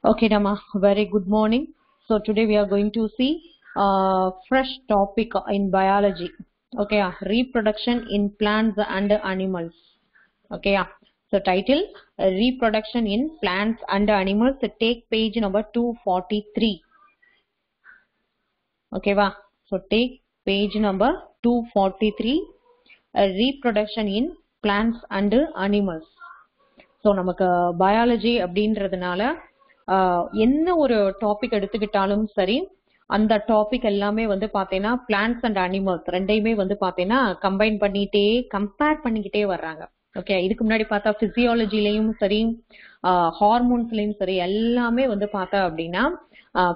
Okay, Dama, very good morning. So today we are going to see fresh topic in biology. Okay, reproduction in plants and animals. Okay, so title reproduction in plants and animals. Take page number 243. Okay, so take page number 243. Reproduction in plants and animals. So நமக்கு biology அப்படின்றதுனால என்ன ஒரு topic எடுத்துக்கிட்டாலும் சரி, அந்த topic எல்லாமே வந்து பார்த்தீங்கன்னா பிளான்ட்ஸ் அண்ட் அனிமல்ஸ் ரெண்டையுமே வந்து பார்த்தீங்கன்னா கம்பைன் பண்ணிட்டே கம்பேர் பண்ணிக்கிட்டே வர்றாங்க. ஓகே, இதுக்கு முன்னாடி பார்த்தா பிசியாலஜிலையும் சரி, ஹார்மோன்ஸ்லையும் சரி, எல்லாமே வந்து பார்த்தா அப்படின்னா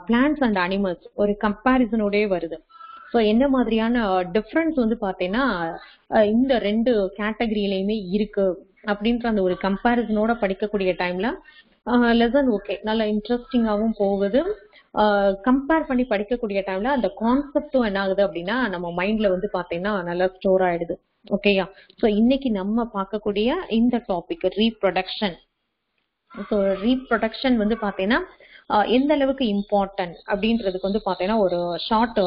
பிளான்ட்ஸ் அண்ட் அனிமல்ஸ் ஒரு கம்பேரிசனோடய வருது. ஸோ என்ன மாதிரியான டிஃப்ரென்ஸ் வந்து பார்த்தீங்கன்னா இந்த ரெண்டு கேட்டகரியிலையுமே இருக்கு அப்படின்ற அந்த ஒரு கம்பேரிசனோட படிக்கக்கூடிய டைம்ல லெசன் ஓகே நல்லா இன்ட்ரெஸ்டிங்காகவும் போகுது. கம்பேர் பண்ணி படிக்கக்கூடிய டைம்ல அந்த கான்செப்டும் என்ன ஆகுது அப்படின்னா நம்ம மைண்ட்ல வந்து பார்த்தீங்கன்னா நல்லா ஸ்டோர் ஆயிடுது. ஓகேயா, ஸோ இன்னைக்கு நம்ம பார்க்கக்கூடிய இந்த டாபிக் ரீப்ரொடக்ஷன். ஸோ ரீப்ரொடக்ஷன் வந்து பார்த்தீங்கன்னா எந்த அளவுக்கு இம்பார்ட்டன்ட் அப்படின்றதுக்கு வந்து பார்த்தீங்கன்னா ஒரு ஷார்ட்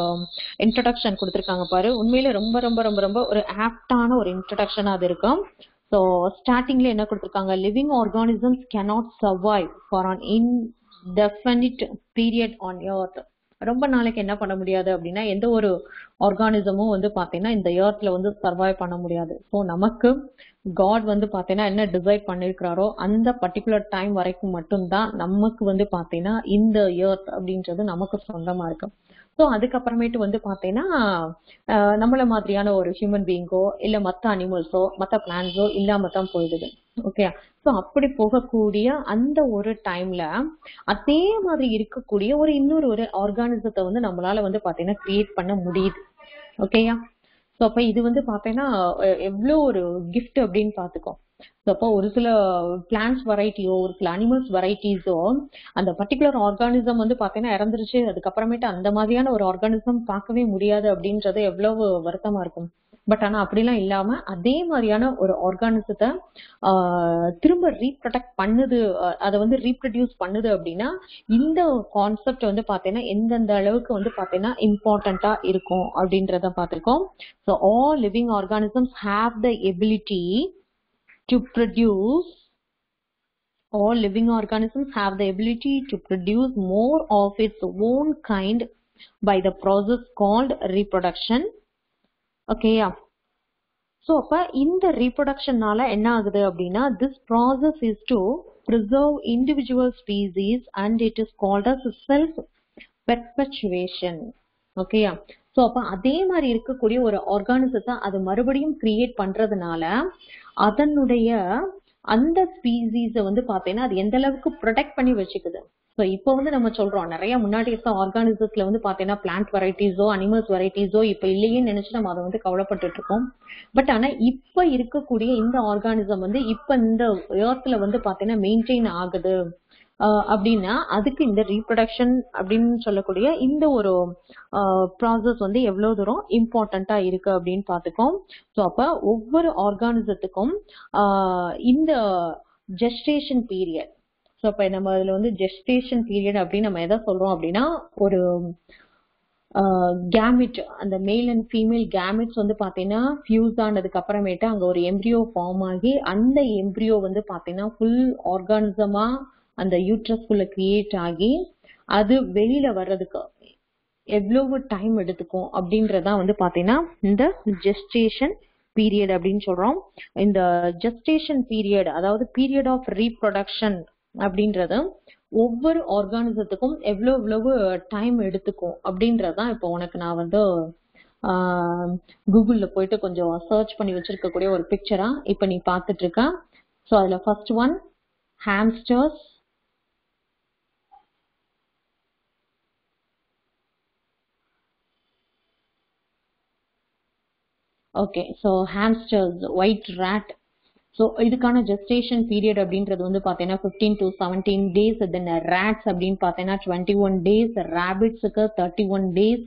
இன்ட்ரடக்ஷன் கொடுத்துருக்காங்க பாரு. உண்மையில ரொம்ப ரொம்ப ரொம்ப ரொம்ப ஒரு ஆப்டான ஒரு இன்ட்ரடக்ஷனா அது இருக்கும். ஸோ ஸ்டார்டிங்ல என்ன கொடுத்துருக்காங்க, living organisms cannot survive for an indefinite period on earth. ரொம்ப நாளைக்கு என்ன பண்ண முடியாது அப்படின்னா எந்த ஒரு ஆர்கானிசமும் வந்து பார்த்தீங்கன்னா இந்த எர்த்ல வந்து சர்வைவ் பண்ண முடியாது. ஸோ நமக்கு காட் வந்து பார்த்தீங்கன்னா என்ன டிசைட் பண்ணிருக்கிறாரோ அந்த பர்டிகுலர் டைம் வரைக்கும் மட்டும்தான் நமக்கு வந்து பார்த்தீங்கன்னா இந்த எர்த் அப்படின்றது நமக்கு சொந்தமா இருக்கு. ஸோ அதுக்கப்புறமேட்டு வந்து பார்த்தீங்கன்னா நம்மள மாதிரியான ஒரு ஹியூமன் பீயிங்கோ இல்லை மற்ற அனிமல்ஸோ மற்ற பிளான்ஸோ இல்லாம தான் போயிடுது. ஓகே, ஸோ அப்படி போகக்கூடிய அந்த ஒரு டைம்ல அதே மாதிரி இருக்கக்கூடிய ஒரு இன்னொரு ஆர்கானிசத்தை வந்து நம்மளால வந்து பார்த்தீங்கன்னா கிரியேட் பண்ண முடியுது. ஓகேயா, ஸோ அப்போ இது வந்து பார்த்தீங்கன்னா எவ்வளோ ஒரு கிஃப்ட் அப்படின்னு பார்த்துக்கோ. ஸோ அப்போ ஒரு சில பிளான்ட்ஸ் வெரைட்டியோ ஒரு சில அனிமல்ஸ் வெரைட்டிஸோ அந்த பர்டிகுலர் ஆர்கானிசம் வந்து பார்த்தீங்கன்னா இறந்துருச்சு, அதுக்கப்புறமேட்டு அந்த மாதிரியான ஒரு ஆர்கானிசம் பார்க்கவே முடியாது அப்படின்றது எவ்வளவு வருத்தமா இருக்கும். பட் ஆனால் அப்படிலாம் இல்லாம அதே மாதிரியான ஒரு ஆர்கானிசத்தை திரும்ப ரீப்ரொடக்ட் பண்ணுது, அதை வந்து ரீப்ரொடியூஸ் பண்ணுது அப்படின்னா இந்த கான்செப்ட் வந்து பார்த்தீங்கன்னா எந்தெந்த அளவுக்கு வந்து பார்த்தீங்கன்னா இம்பார்ட்டண்டா இருக்கும் அப்படின்றத பார்த்துருக்கோம். So all living organisms have the ability to produce all living organisms have the ability to produce more of its own kind by the process called reproduction. Okay, yeah. So அப்ப இந்த reproductionனால என்ன ஆகுது அப்படின்னா this process is to preserve individual species and it is called as self perpetuation. Okay, yeah. So அப்போ அதே மாதிரி இருக்கக்கூடிய ஒரு ஆர்கானிசத்தை அது மறுபடியும் கிரியேட் பண்றதுனால அதனுடைய அந்த ஸ்பீசிஸை வந்து பார்த்தீங்கன்னா அது எந்த அளவுக்கு ப்ரொடெக்ட் பண்ணி வச்சுக்குது. ஸோ இப்போ வந்து நம்ம சொல்றோம் நிறைய முன்னாடி இருக்க ஆர்கானிசத்துல வந்து பார்த்தீங்கன்னா பிளான்ட் வெரைட்டிஸோ அனிமல்ஸ் வெரைட்டிஸோ இப்போ இல்லையே நினைச்சு நம்ம அதை வந்து கவலைப்பட்டு இருக்கோம். பட் ஆனால் இப்போ இருக்கக்கூடிய இந்த ஆர்கானிசம் வந்து இப்போ இந்த எர்த்ல வந்து பார்த்தீங்கன்னா மெயின்டைன் ஆகுது அப்படின்னா அதுக்கு இந்த ரீப்ரொடக்ஷன் அப்படின்னு சொல்லக்கூடிய இந்த ஒரு ப்ராசஸ் வந்து எவ்வளவு தூரம் இம்பார்ட்டண்டா இருக்கு அப்படின்னு பார்த்துக்கோம். ஸோ அப்ப ஒவ்வொரு ஆர்கானிசத்துக்கும் இந்த ஜெஸ்டேஷன் பீரியட். ஸோ அப்ப நம்ம அதுல வந்து ஜெஸ்டேஷன் பீரியட் அப்படின்னு நம்ம எதை சொல்றோம் அப்படின்னா ஒரு கேமிட், அந்த மேல் அண்ட் ஃபீமேல் கேமிட்ஸ் வந்து பாத்தீங்கன்னா ஃபியூஸ் ஆனதுக்கு அப்புறமேட்டு அங்க ஒரு எம்ப்ரியோ ஃபார்ம் ஆகி அந்த எம்ப்ரியோ வந்து பாத்தீங்கன்னா ஃபுல் ஆர்கானிசமா அந்த யூட்ரஸ்குள்ள கிரியேட் ஆகி அது வெளியில வர்றதுக்கு எவ்வளவு டைம் எடுத்துக்கும் அப்படின்றதான் வந்து பாத்தீங்கன்னா இந்த ஜெஸ்டேஷன் பீரியட் அப்படின்னு சொல்றோம். இந்த ஜெஸ்டேஷன் பீரியட் அதாவது பீரியட் ஆஃப் ரீப்ரொடக்ஷன் அப்படின்றது ஒவ்வொரு ஆர்கானிசத்துக்கும் எவ்வளவு டைம் எடுத்துக்கும் அப்படின்றதான் இப்போ உனக்கு நான் வந்து கூகுள்ல போயிட்டு கொஞ்சம் சர்ச் பண்ணி வச்சிருக்கக்கூடிய ஒரு பிக்சரா இப்ப நீ பார்த்துட்டு இருக்க. ஸோ அதுல first one hamsters. Okay, so hamsters, white rate. So இதுக்கான ஜெஸ்டேஷன் பீரியட் அப்படின்றது வந்து பார்த்தீங்கன்னா 15 to 17 days. தென் ரேட்ஸ் அப்படின்னு பார்த்தீங்கன்னா 21 days, ரேபிட்ஸுக்கு 31 days,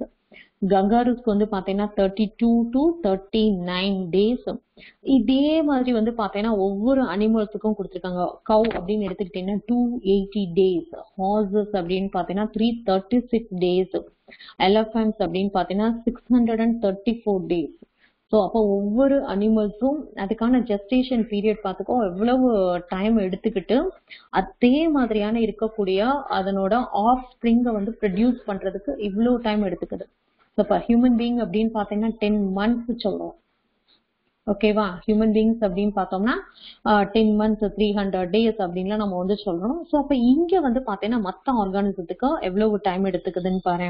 கங்காரூஸ்க்கு வந்து பாத்தீங்கன்னா 32 to 39 days. இதே மாதிரி வந்து பாத்தீங்கன்னா ஒவ்வொரு அனிமல்ஸுக்கும் கொடுத்துருக்காங்க. கவ் அப்படின்னு எடுத்துக்கிட்டீங்கன்னா 280 days, ஹார்சஸ் அப்படின்னு பாத்தீங்கன்னா 336 days, எலபன்ட்ஸ் அப்படின்னு பாத்தீங்கன்னா 634 days. ஸோ அப்போ ஒவ்வொரு அனிமல்ஸும் அதுக்கான ஜெஸ்டேஷன் பீரியட் பார்த்துக்கோ எவ்வளவு டைம் எடுத்துக்கிட்டு அதே மாதிரியான இருக்கக்கூடிய அதனோட ஆஃப் ஸ்ப்ரிங்கை வந்து ப்ரொடியூஸ் பண்றதுக்கு இவ்வளோ டைம் எடுத்துக்குது. ஸோ இப்போ ஹியூமன் பீயிங் அப்படின்னு பார்த்தீங்கன்னா 10 months சொல்றோம். ஓகேவா? ஹியூமன் பீயிங்ஸ் அப்படின்னு பார்த்தோம்னா 10 months 300 days அப்படின்லாம் நம்ம வந்து சொல்றோம். ஸோ அப்போ இங்க வந்து பார்த்தீங்கன்னா மற்ற ஆர்கானிசத்துக்கு எவ்வளவு டைம் எடுத்துக்குதுன்னு பாரு.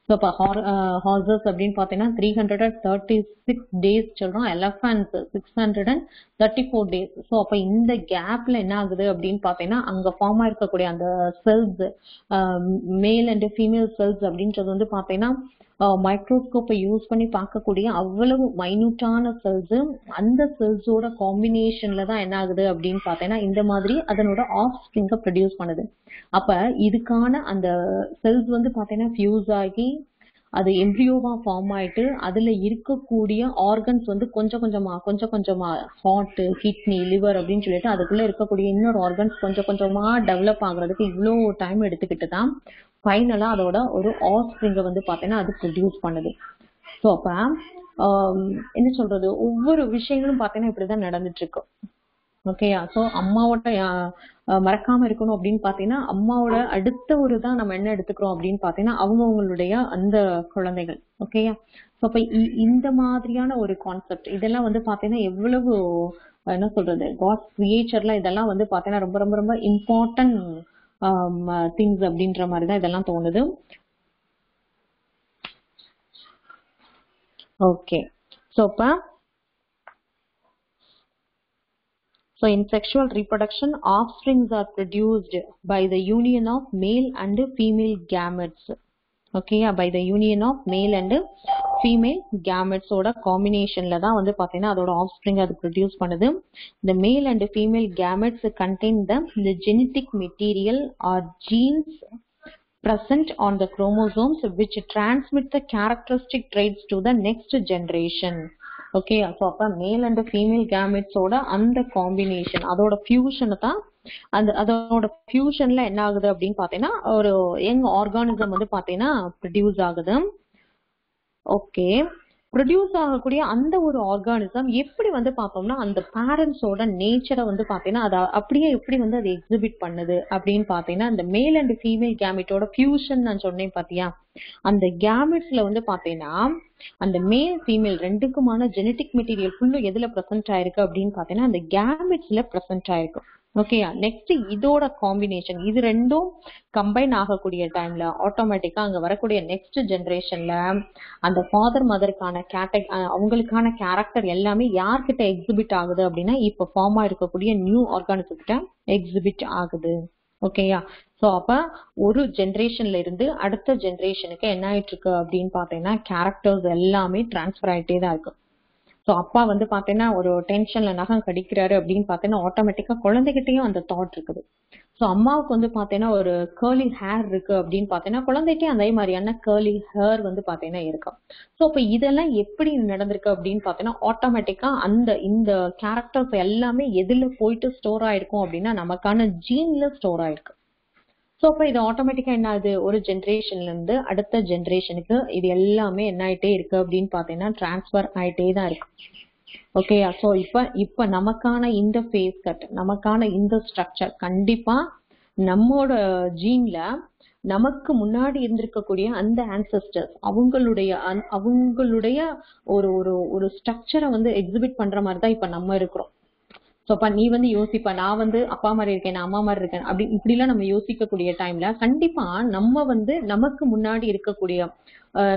ஸோ இப்போ ஹார்சஸ் அப்படின்னு பார்த்தீங்கன்னா 336 days சொல்றோம், எலஃபன்ட்ஸ் 634 days. ஸோ அப்போ இந்த கேப்ல என்ன ஆகுது அப்படின்னு பார்த்தீங்கன்னா அங்க ஃபார்ம் ஆயிருக்கக்கூடிய அந்த cells, male and female cells அப்படின்றது வந்து பார்த்தீங்கன்னா மைக்ரோஸ்கோப்பை யூஸ் பண்ணி பார்க்கக்கூடிய அவ்வளவு மைனூட்டான செல்ஸ், அந்த செல்ஸோட காம்பினேஷன்ல தான் என்ன ஆகுது அப்படின்னு பார்த்தீங்கன்னா இந்த மாதிரி அதனோட ஆஃப் ஸ்ப்ரிங்கை ப்ரொடியூஸ் பண்ணுது. அப்ப இதுக்கான அந்த செல்ஸ் வந்து பார்த்தீங்கன்னா ஃபியூஸ் ஆகி அது எம்ப்ரியோவா ஃபார்ம் ஆயிட்டு அதுல இருக்கக்கூடிய ஆர்கன்ஸ் வந்து கொஞ்சம் கொஞ்சமா ஹார்ட், கிட்னி, லிவர் அப்படின்னு சொல்லிட்டு அதுக்குள்ள இருக்கக்கூடிய இன்னொரு ஆர்கன்ஸ் கொஞ்சம் கொஞ்சமா டெவலப் ஆகுறதுக்கு இவ்வளோ டைம் எடுத்துக்கிட்டு தான் ஃபைனலா அதோட ஒரு ஆஃப் ஸ்ப்ரிங்கை வந்து பார்த்தீங்கன்னா அது ப்ரொடியூஸ் பண்ணுது. ஸோ அப்ப என்ன சொல்றது, ஒவ்வொரு விஷயங்களும் பார்த்தீங்கன்னா இப்படிதான் நடந்துட்டு இருக்கு. ஓகேயா? ஸோ அம்மாவோட மறக்காம இருக்கணும் அப்படின்னு பாத்தீங்கன்னா அம்மாவோட அடுத்த ஒரு தான் நம்ம என்ன எடுத்துக்கிறோம் அப்படின்னு பாத்தீங்கன்னா அவங்களுடைய அந்த குழந்தைகள். ஓகேயா? ஸோ அப்ப இந்த மாதிரியான ஒரு கான்செப்ட் இதெல்லாம் வந்து பாத்தீங்கன்னா எவ்வளவு என்ன சொல்றது, காட் கிரியேச்சர்ல இதெல்லாம் வந்து பாத்தீங்கன்னா ரொம்ப ரொம்ப ரொம்ப இம்பார்ட்டன்ட் திங்ஸ் அப்படின்ற மாதிரிதான் இதெல்லாம் தோணுது. ஓகே. ஸோ இப்ப So in sexual reproduction, offsprings are produced by the union of male and female gametes. Okay, by the union of male and female gametes oda combination la da vandu pathina adoda offspring adu produce பண்ணுது. The male and female gametes contain the genetic material or genes present on the chromosomes which transmit the characteristic traits to the next generation. Okay. So அப்ப male and female கேமெட்ஸோட அந்த combination அதோட fusion தான் அதோட ஃபியூஷன்ல என்ன ஆகுது அப்படின்னு பாத்தீங்கன்னா ஒரு யங் ஆர்கானிசம் வந்து பாத்தீங்கன்னா ப்ரொடியூஸ் ஆகுது. ஓகே. ப்ரொடியூஸ் ஆகக்கூடிய அந்த ஒரு ஆர்கானிசம் எப்படி வந்து பார்த்தோம்னா அந்த பேரண்ட்ஸோட நேச்சரை வந்து பாத்தீங்கன்னா அதை அப்படியே எப்படி வந்து அதை எக்ஸிபிட் பண்ணுது அப்படின்னு பாத்தீங்கன்னா அந்த மேல் அண்ட் ஃபீமேல் கேமெட்டோட ஃபியூஷன் நான் சொன்னேன் பாத்தியா, அந்த கேமெட்ஸ்ல வந்து பாத்தீங்கன்னா அந்த மேல் ஃபீமேல் ரெண்டுக்குமான ஜெனட்டிக் மெட்டீரியல் ஃபுல்லும் எதுல பிரசன்ட் ஆயிருக்கு அப்படின்னு பாத்தீங்கன்னா அந்த கேமெட்ஸ்ல பிரசன்ட் ஆயிருக்கு. ஓகேயா? நெக்ஸ்ட் இதோட காம்பினேஷன் இது ரெண்டும் கம்பைன் ஆகக்கூடிய டைம்ல ஆட்டோமேட்டிக்கா அங்க வரக்கூடிய நெக்ஸ்ட் ஜெனரேஷன்ல அந்த ஃபாதர் மதருக்கான அவங்களுக்கான கேரக்டர் எல்லாமே யார்கிட்ட எக்ஸிபிட் ஆகுது அப்படின்னா இப்ப ஃபார்ம் இருக்கக்கூடிய நியூ ஆர்கானிசம்கிட்ட எக்ஸிபிட் ஆகுது. ஓகேயா? சோ அப்ப ஒரு ஜெனரேஷன்ல இருந்து அடுத்த ஜெனரேஷனுக்கு என்ன ஆயிட்டு இருக்கு அப்படின்னு பாத்தீங்கன்னா கேரக்டர்ஸ் எல்லாமே டிரான்ஸ்பர் ஆயிட்டே தான் இருக்கு. ஸோ அப்பா வந்து பாத்தீங்கன்னா ஒரு டென்ஷன்ல நகம் கடிக்கிறாரு அப்படின்னு பாத்தீங்கன்னா ஆட்டோமேட்டிக்கா குழந்தைகிட்டையும் அந்த தாட் இருக்குது. ஸோ அம்மாவுக்கு வந்து பாத்தீங்கன்னா ஒரு கேர்லி ஹேர் இருக்கு அப்படின்னு பாத்தீங்கன்னா குழந்தைகிட்டே அதே மாதிரியான கேர்லி ஹேர் வந்து பாத்தீங்கன்னா இருக்கும். ஸோ அப்ப இதெல்லாம் எப்படி நடந்திருக்கு அப்படின்னு பாத்தீங்கன்னா ஆட்டோமேட்டிக்கா இந்த கேரக்டர்ஸ் எல்லாமே எதுல போயிட்டு ஸ்டோர் ஆயிருக்கும் அப்படின்னா நமக்கான ஜீன்ல ஸ்டோர் ஆயிருக்கு. ஸோ அப்ப இது ஆட்டோமேட்டிக்கா என்ன ஆகுது, ஒரு ஜென்ரேஷன்ல இருந்து அடுத்த ஜென்ரேஷனுக்கு இது எல்லாமே என்ன ஆயிட்டே இருக்கு அப்படின்னு பாத்தீங்கன்னா டிரான்ஸ்பர் ஆயிட்டே தான் இருக்கு. ஓகேயா? ஸோ இப்ப நமக்கான இந்த ஃபேஸ் கட் நமக்கான இந்த ஸ்ட்ரக்சர் கண்டிப்பா நம்மோட ஜீன்ல நமக்கு முன்னாடி இருந்திருக்கக்கூடிய அந்த ஆன்செஸ்டர்ஸ் அவங்களுடைய ஒரு ஒரு ஸ்ட்ரக்சரை வந்து எக்ஸிபிட் பண்ற மாதிரி தான் இப்ப நம்ம இருக்கிறோம். ஸோ அப்ப நீ வந்து யோசிப்பா நான் வந்து அப்பா மாதிரி இருக்கேன் நான் அம்மா மாதிரி இருக்கேன் அப்படி இப்படிலாம் நம்ம யோசிக்கக்கூடிய டைம்ல கண்டிப்பா நம்ம வந்து நமக்கு முன்னாடி இருக்கக்கூடிய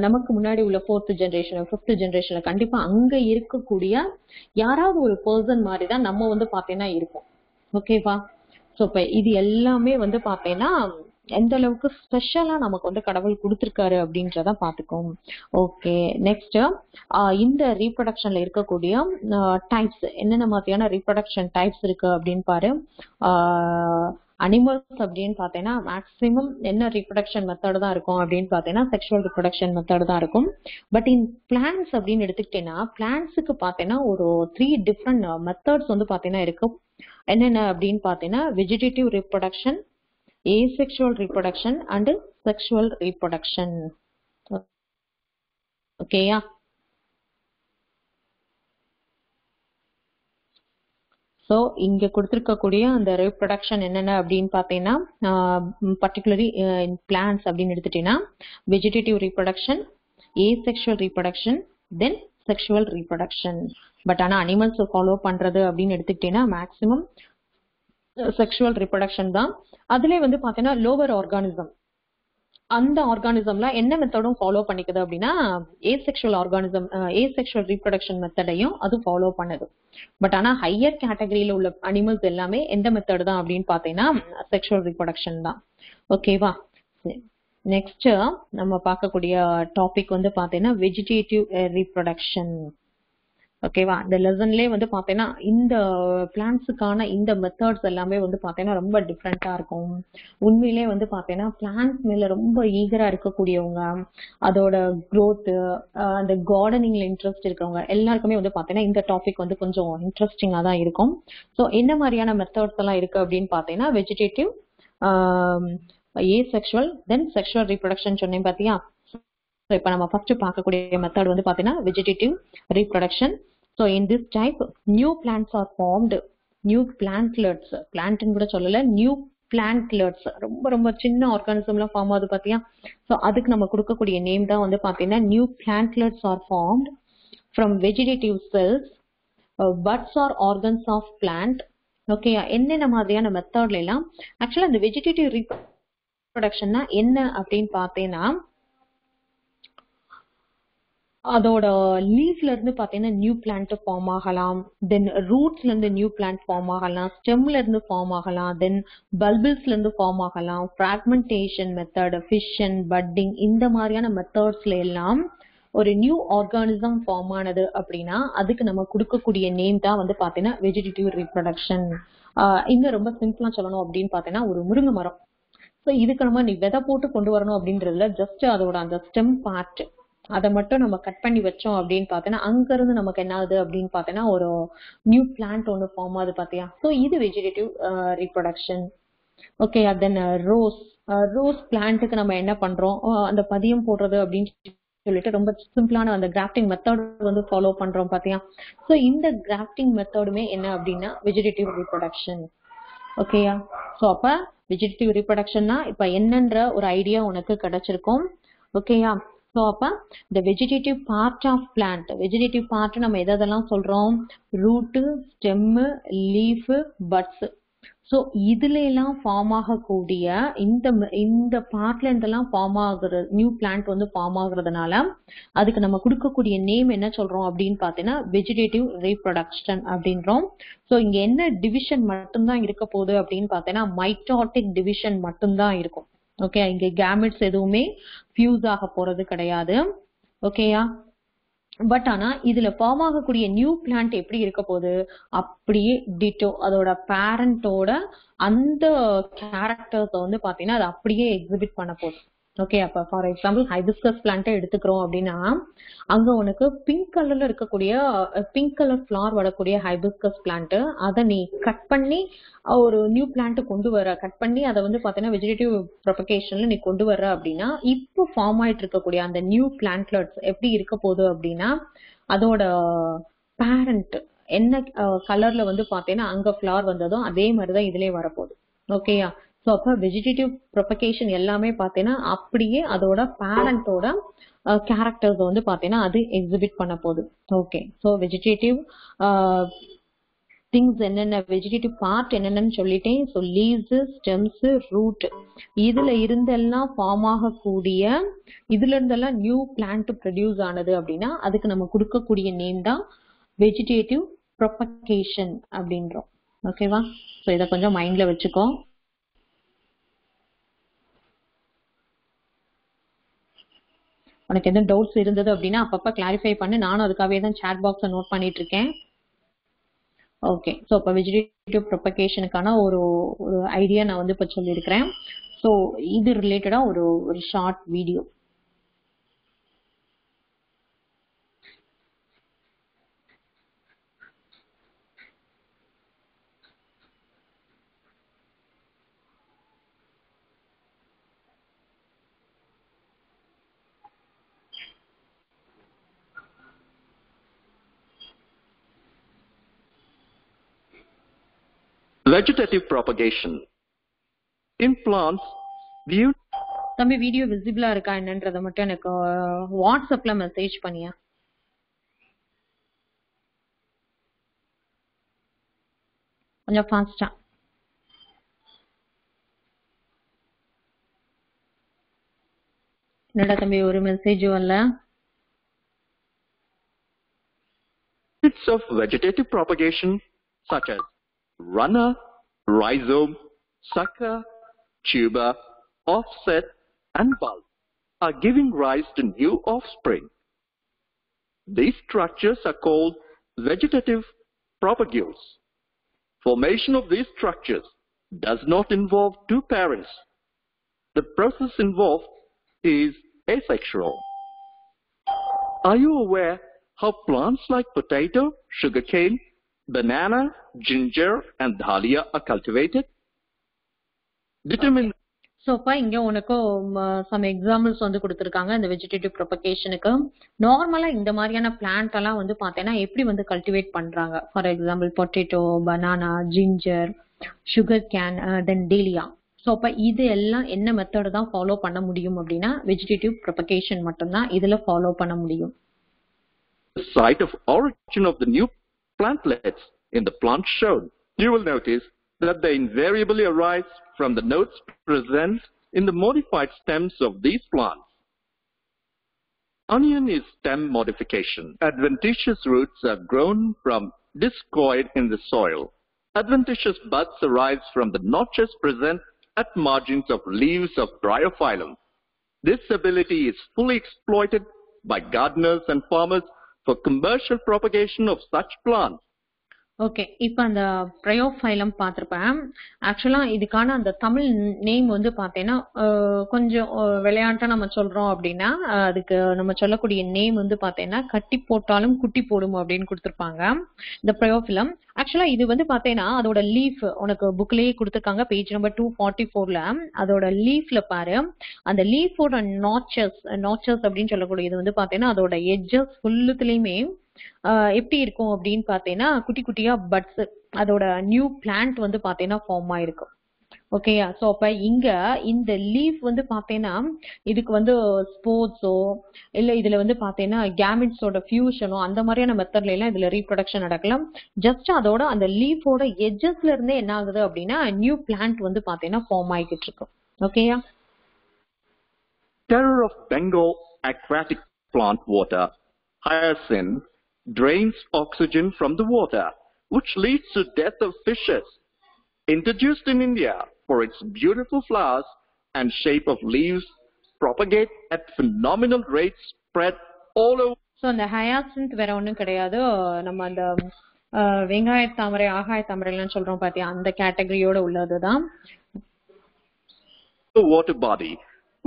நமக்கு முன்னாடி உள்ள 4th ஜெனரேஷன் 5th ஜெனரேஷன்ல கண்டிப்பா அங்க இருக்கக்கூடிய யாராவது ஒரு பர்சன் மாதிரி தான் நம்ம வந்து பாத்தீங்கன்னா இருக்கும். ஓகேவா? ஸோ இப்ப இது எல்லாமே வந்து பாத்தீங்கன்னா எந்த அளவுக்கு ஸ்பெஷலா நமக்கு வந்து கடவுள் கொடுத்திருக்காரு அப்படின்றத பாத்துக்கோம். ஓகே. நெக்ஸ்ட் இந்த ரீப்ரொடக்ஷன்ல இருக்கக்கூடிய டைப்ஸ் என்னென்ன மாதிரியான ரீப்ரொடக்ஷன் டைப்ஸ் இருக்கு அப்படின்னு பாரு. அனிமல்ஸ் அப்படின்னு பார்த்தீங்கன்னா மேக்ஸிமம் என்ன ரீப்ரொடக்ஷன் மெத்தட் தான் இருக்கும் அப்படின்னு பார்த்தீங்கன்னா செக்ஷுவல் ரீப்ரொடக்ஷன் மெத்தட் தான் இருக்கும். பட் இன் பிளான்ஸ் அப்படின்னு எடுத்துக்கிட்டீங்கன்னா பிளான்ஸுக்கு பார்த்தீங்கன்னா ஒரு 3 டிஃப்ரெண்ட் மெத்தட்ஸ் வந்து பார்த்தீங்கன்னா இருக்கும். என்னென்ன அப்படின்னு பார்த்தீங்கன்னா vegetative reproduction, asexual reproduction and sexual reproduction. ஓகேயா? ஸோ இங்க கொடுத்துருக்கக்கூடிய அந்த ரீப்ரொடக்ஷன் என்னென்ன அப்படின்னு பார்த்தீங்கன்னா பர்டிகுலரி பிளான்ஸ் அப்படின்னு எடுத்துட்டீங்கன்னா vegetative reproduction, asexual reproduction, then sexual reproduction. But ஆனால் அனிமல்ஸ் ஃபாலோ பண்றது அப்படின்னு எடுத்துக்கிட்டீங்கன்னா மேக்சிமம் செக்ஷுவல் ரீப்ரொடக்ஷன் தான். அதுல வந்து பாத்தீங்கன்னா லோவர் ஆர்கானிசம், அந்த ஆர்கானிசம்ல என்ன மெத்தடும் ஃபாலோ பண்ணிக்குது அப்படின்னா ஏசெக்ஷுவல் ஆர்கானிசம், ஏசெக்ஷுவல் ரீப்ரொடக்ஷன் மெத்தடையும் அது ஃபாலோ பண்ணுது. பட் ஆனா ஹையர் கேட்டகரியில உள்ள அனிமல்ஸ் எல்லாமே எந்த மெத்தட் தான் அப்படின்னு பாத்தீங்கன்னா செக்ஷுவல் ரீப்ரொடக்ஷன் தான். ஓகேவா? நெக்ஸ்ட் நம்ம பார்க்கக்கூடிய டாபிக் வந்து பாத்தீங்கன்னா வெஜிடேட்டிவ் ரீப்ரொடக்ஷன். ஓகேவா? இந்த லெசன்லயே வந்து பாத்தீங்கன்னா இந்த பிளான்ட்ஸுக்கான இந்த மெத்தட்ஸ் எல்லாமே வந்து பாத்தீங்கன்னா ரொம்ப டிஃப்ரெண்டா இருக்கும். உண்மையிலே வந்து பாத்தீங்கன்னா பிளான்ட்ஸ் மேல ரொம்ப ஈகரா இருக்கக்கூடியவங்க, அதோட growth, அந்த கார்டனிங்ல இன்ட்ரெஸ்ட் இருக்கவங்க எல்லாருக்குமே வந்து பாத்தீங்கன்னா இந்த டாபிக் வந்து கொஞ்சம் இன்ட்ரெஸ்டிங்கா தான் இருக்கும். ஸோ என்ன மாதிரியான மெத்தட்ஸ் எல்லாம் இருக்கு அப்படின்னு பாத்தீங்கன்னா வெஜிடேட்டிவ், asexual, தென் செக்ஷுவல் ரீப்ரொடக்ஷன் சொன்னேன் பாத்தியா? இப்ப நம்ம ஃபர்ஸ்ட் பார்க்கக்கூடிய மெத்தட் வந்து பாத்தீங்கன்னா vegetative reproduction. So in this type, new plants are formed, new plantlets, பிளான்ட்னு கூட சொல்லல, நியூ பிளான்ட்லெட்ஸ், ரொம்ப ரொம்ப சின்ன ஆர்கானிசம்லாம் ஃபார்ம் ஆகுது பாத்தியா? ஸோ அதுக்கு நம்ம கொடுக்கக்கூடிய நேம் தான் வந்து பாத்தீங்கன்னா new plantlets are formed from vegetative cells, buds or organs of plant. Okay, என்னென்ன மாதிரியான மெத்தட்ல எல்லாம் ஆக்சுவலா இந்த வெஜிடேட்டிவ் ரீப்ரொடக்ஷன்னா என்ன அப்படின்னு பார்த்தீங்கன்னா அதோட லீஃப்ல இருந்து பாத்தீங்கன்னா நியூ பிளான்ட் ஃபார்ம் ஆகலாம், தென் ரூட்ஸ்ல இருந்து நியூ பிளான்ட் ஃபார்ம் ஆகலாம், ஸ்டெம்ல இருந்து ஃபார்ம் ஆகலாம், தென் பல்பிள்ஸ்ல இருந்து ஃபார்ம் ஆகலாம், பிராக்மெண்டேஷன் மெத்தட், ஃபிஷன், பட்டிங், இந்த மாதிரியான மெத்தட்ஸ்ல எல்லாம் ஒரு நியூ ஆர்கானிசம் ஃபார்ம் ஆனது அப்படின்னா அதுக்கு நம்ம கொடுக்கக்கூடிய நேம் தான் வந்து பாத்தீங்கன்னா வெஜிடேட்டிவ் ரீப்ரொடக்ஷன். இன்னும் ரொம்ப சிம்பிளா சொல்லணும் அப்படின்னு பாத்தீங்கன்னா ஒரு முருங்கை மரம். ஸோ இதுக்கு நம்ம நீ விதை போட்டு கொண்டு வரணும் அப்படின்றதுல ஜஸ்ட் அதோட அந்த ஸ்டெம் பார்ட் அதை மட்டும் நம்ம கட் பண்ணி வச்சோம் அப்படின்னு பார்த்தோன்னா அங்க இருந்து நமக்கு என்ன ஆகுது அப்படின்னு பார்த்தோன்னா ஒரு நியூ பிளான்ட் ஒன்று ஃபார்ம் ஆகுது பாத்தியா? ஸோ இது வெஜிடேட்டிவ் ரீப்ரொடக்ஷன். ஓகே, தென் ரோஸ் பிளான்ட்டுக்கு நம்ம என்ன பண்றோம், அந்த பதியம் போடுறது அப்படின்னு சொல்லிட்டு ரொம்ப சிம்பிளான அந்த கிராஃப்டிங் மெத்தட் வந்து ஃபாலோ பண்றோம் பாத்தியா? ஸோ இந்த கிராஃப்டிங் மெத்தடுமே என்ன அப்படின்னா வெஜிடேட்டிவ் ரீப்ரொடக்ஷன். ஓகேயா? ஸோ அப்ப வெஜிடேட்டிவ் ரீப்ரொடக்ஷன்னா இப்ப என்னன்ற ஒரு ஐடியா உனக்கு கிடைச்சிருக்கும். ஓகேயா? ஸோ அப்ப இந்த vegetative part of plant, vegetative part நம்ம எதெல்லாம் சொல்றோம், root, stem, leaf, buds. So இதுல எல்லாம் ஃபார்ம் ஆகக்கூடிய இந்த பார்ட்ல இருந்தெல்லாம் ஃபார்ம் ஆகுற நியூ பிளான்ட் வந்து ஃபார்ம் ஆகுறதுனால அதுக்கு நம்ம கொடுக்கக்கூடிய நேம் என்ன சொல்றோம் அப்படின்னு பாத்தீங்கன்னா வெஜிடேட்டிவ் ரீப்ரொடக்ஷன் அப்படின்றோம். ஸோ இங்க என்ன டிவிஷன் மட்டும்தான் இருக்க போகுது அப்படின்னு பாத்தீங்கன்னா மைட்டாட்டிக் டிவிஷன் மட்டும்தான் இருக்கும். ஓகே, இங்க கேமெட்ஸ் எதுவுமே ஃபியூஸ் ஆக போறது கிடையாது. ஓகேயா? பட் ஆனா இதுல ஃபார்ம் ஆகக்கூடிய நியூ பிளான்ட் எப்படி இருக்க போகுது, அப்படியே டிட்டோ அதோட பேரண்டோட அந்த கேரக்டர்ஸ் வந்து பாத்தீங்கன்னா அது அப்படியே எக்ஸிபிட் பண்ண போகுது. ஓகே, அப்ப ஃபார் எக்ஸாம்பிள் ஹைபிஸ்கஸ் பிளான்ட்டை எடுத்துக்கிறோம் அப்படின்னா அங்க உனக்கு பிங்க் கலர்ல இருக்கக்கூடிய பிங்க் கலர் ஃபிளவர் வரக்கூடிய ஹைபிஸ்கஸ் பிளான்ட், அதை நீ கட் பண்ணி ஒரு நியூ பிளான்ட் கொண்டு வர, கட் பண்ணி அதை வந்து பாத்தீங்கன்னா வெஜிடேட்டிவ் ப்ரொபகேஷன்ல நீ கொண்டு வர்ற அப்படின்னா இப்போ ஃபார்ம் ஆயிட்டு இருக்கக்கூடிய அந்த நியூ பிளான்ட்லெட்ஸ் எப்படி இருக்க போகுது அப்படின்னா அதோட பேரண்ட் என்ன கலர்ல வந்து பாத்தீங்கன்னா அங்க ஃபிளவர் வந்ததோ அதே மாதிரிதான் இதுலயே வரப்போகுது. ஓகேயா? ஸோ அப்ப வெஜிடேட்டிவ் ப்ரொபகேஷன் எல்லாமே பாத்தீங்கன்னா அப்படியே அதோட பேரண்டோட கேரக்டர்ஸ் வந்து பாத்தீங்கன்னா அது எக்ஸிபிட் பண்ண போகுது. ஓகே, ஸோ வெஜிடேட்டிவ் திங்ஸ் என்னென்ன, வெஜிடேட்டிவ் பார்ட் என்னென்னு சொல்லிட்டேன். ஸோ லீவ்ஸ், ஸ்டெம்ஸ், ரூட், இதுல இருந்தெல்லாம் ஃபார்ம் ஆகக்கூடிய இதுல இருந்தெல்லாம் நியூ பிளான்ட் ப்ரொடியூஸ் ஆனது அப்படின்னா அதுக்கு நம்ம கொடுக்கக்கூடிய நேம் தான் வெஜிடேட்டிவ் ப்ரொபகேஷன் அப்படின்றோம். ஓகேவா? ஸோ இதை கொஞ்சம் மைண்ட்ல வச்சுக்கோ. உனக்கு எதுவும் டவுட்ஸ் இருந்தது அப்படின்னா அப்பப்ப கிளாரிஃபை பண்ணு. நானும் அதுக்காகவே தான் சாட் பாக்ஸை நோட் பண்ணிட்டு இருக்கேன். ஓகே, ஸோ இப்போ வெஜிடேட்டிவ் ப்ரொபகேஷனுக்கான ஒரு ஒரு ஐடியா நான் வந்து இப்போ சொல்லியிருக்கிறேன். ஸோ இது ரிலேட்டடாக ஒரு short video. Vegetative propagation. In plants, தம்பி வீடியோ விசிபிளா இருக்கா என்னன்றதை மட்டும் எனக்கு வாட்ஸ்அப்ல மெசேஜ் பண்ணியா. கொஞ்சம் ஃபாஸ்டா. என்னடா தம்பி ஒரு மெசேஜும் இல்ல. Methods of vegetative propagation such as runner, rhizome, sucker, tuber, offset, and bulb are giving rise to new offspring. These structures are called vegetative propagules. Formation of these structures does not involve two parents. The process involved is asexual. Are you aware how plants like potato, sugarcane, banana, ginger, and dahlia are cultivated? Determine. So அப்போ இங்கே உனக்கு some examples வந்து கொடுத்துருக்காங்க இந்த vegetative ப்ரொபகேஷனுக்கு. நார்மலாக இந்த மாதிரியான plant எல்லாம் வந்து பார்த்தீங்கன்னா எப்படி வந்து கல்டிவேட் பண்ணுறாங்க. For example potato, banana, ginger, sugar cane, then dahlia. So அப்போ இது எல்லாம் என்ன மெத்தட் தான் ஃபாலோ பண்ண முடியும் அப்படின்னா வெஜிடேட்டிவ் ப்ரொபகேஷன் மட்டும்தான் இதில் ஃபாலோ பண்ண முடியும். The site of origin of the new plantlets in the plant shown, you will notice that they invariably arise from the nodes present in the modified stems of these plants. Onion is stem modification. Adventitious roots are grown from discoid in the soil. Adventitious buds arise from the notches present at margins of leaves of Bryophyllum. This ability is fully exploited by gardeners and farmers for commercial propagation of such plants. Okay, இப்போ அந்த ப்ரையோஃபைலம் பார்த்துருப்பேன். ஆக்சுவலாக இதுக்கான அந்த Tamil name வந்து பார்த்தீங்கன்னா கொஞ்சம் விளையாட்டா நம்ம சொல்கிறோம் அப்படின்னா அதுக்கு நம்ம சொல்லக்கூடிய நேம் வந்து பார்த்தீங்கன்னா கட்டி போட்டாலும் குட்டி போடும் அப்படின்னு கொடுத்துருப்பாங்க இந்த ப்ரையோஃபிலம். ஆக்சுவலாக இது வந்து பார்த்தீங்கன்னா அதோட லீஃப் உனக்கு புக்லேயே கொடுத்துருக்காங்க பேஜ் நம்பர் 244. அதோட லீஃப்ல பாரு, அந்த லீஃபோட நாச்சஸ் அப்படின்னு சொல்லக்கூடியது வந்து பார்த்தீங்கன்னா அதோட எட்ஜஸ் ஃபுல்லுத்துலேயுமே எப்படி இருக்கும் அப்படின்னு பார்த்தீங்கன்னா குட்டி குட்டியா பட்ஸ் அதோட நியூ பிளான்ட் வந்து பார்த்தீங்கன்னா ஃபார்ம் ஆயிருக்கும். ஓகேயா? ஸோ அப்போ இங்க இந்த லீஃப் வந்து பார்த்தீங்கன்னா இதுக்கு வந்து ஸ்போர்ட்ஸோ இல்லை இதுல வந்து பார்த்தீங்கன்னா கேமிட்ஸோட ஃபியூஷனோ அந்த மாதிரியான மெத்தட்ல எல்லாம் இதுல ரீப்ரொடக்ஷன் நடக்கலாம். ஜஸ்ட் அதோட அந்த லீஃபோட எட்ஜஸ்ல இருந்தே என்ன ஆகுது அப்படின்னா நியூ பிளான்ட் வந்து பார்த்தீங்கன்னா ஃபார்ம் ஆகிட்டு இருக்கும். ஓகேயா? Terror of Bengal aquatic plant water, hyacinth, drains oxygen from the water, which leads to death of fishes. Introduced in India for its beautiful flowers and shape of leaves, propagate at phenomenal rates, spread all over. So அந்த hyacinth வேற ஒன்றும் கிடையாது, நம்ம அந்த வெங்காய தாமரை, ஆகாய தாமரைலாம் சொல்றோம் பாத்தியா, அந்த கேட்டகரியோட உள்ளதுதான். The water body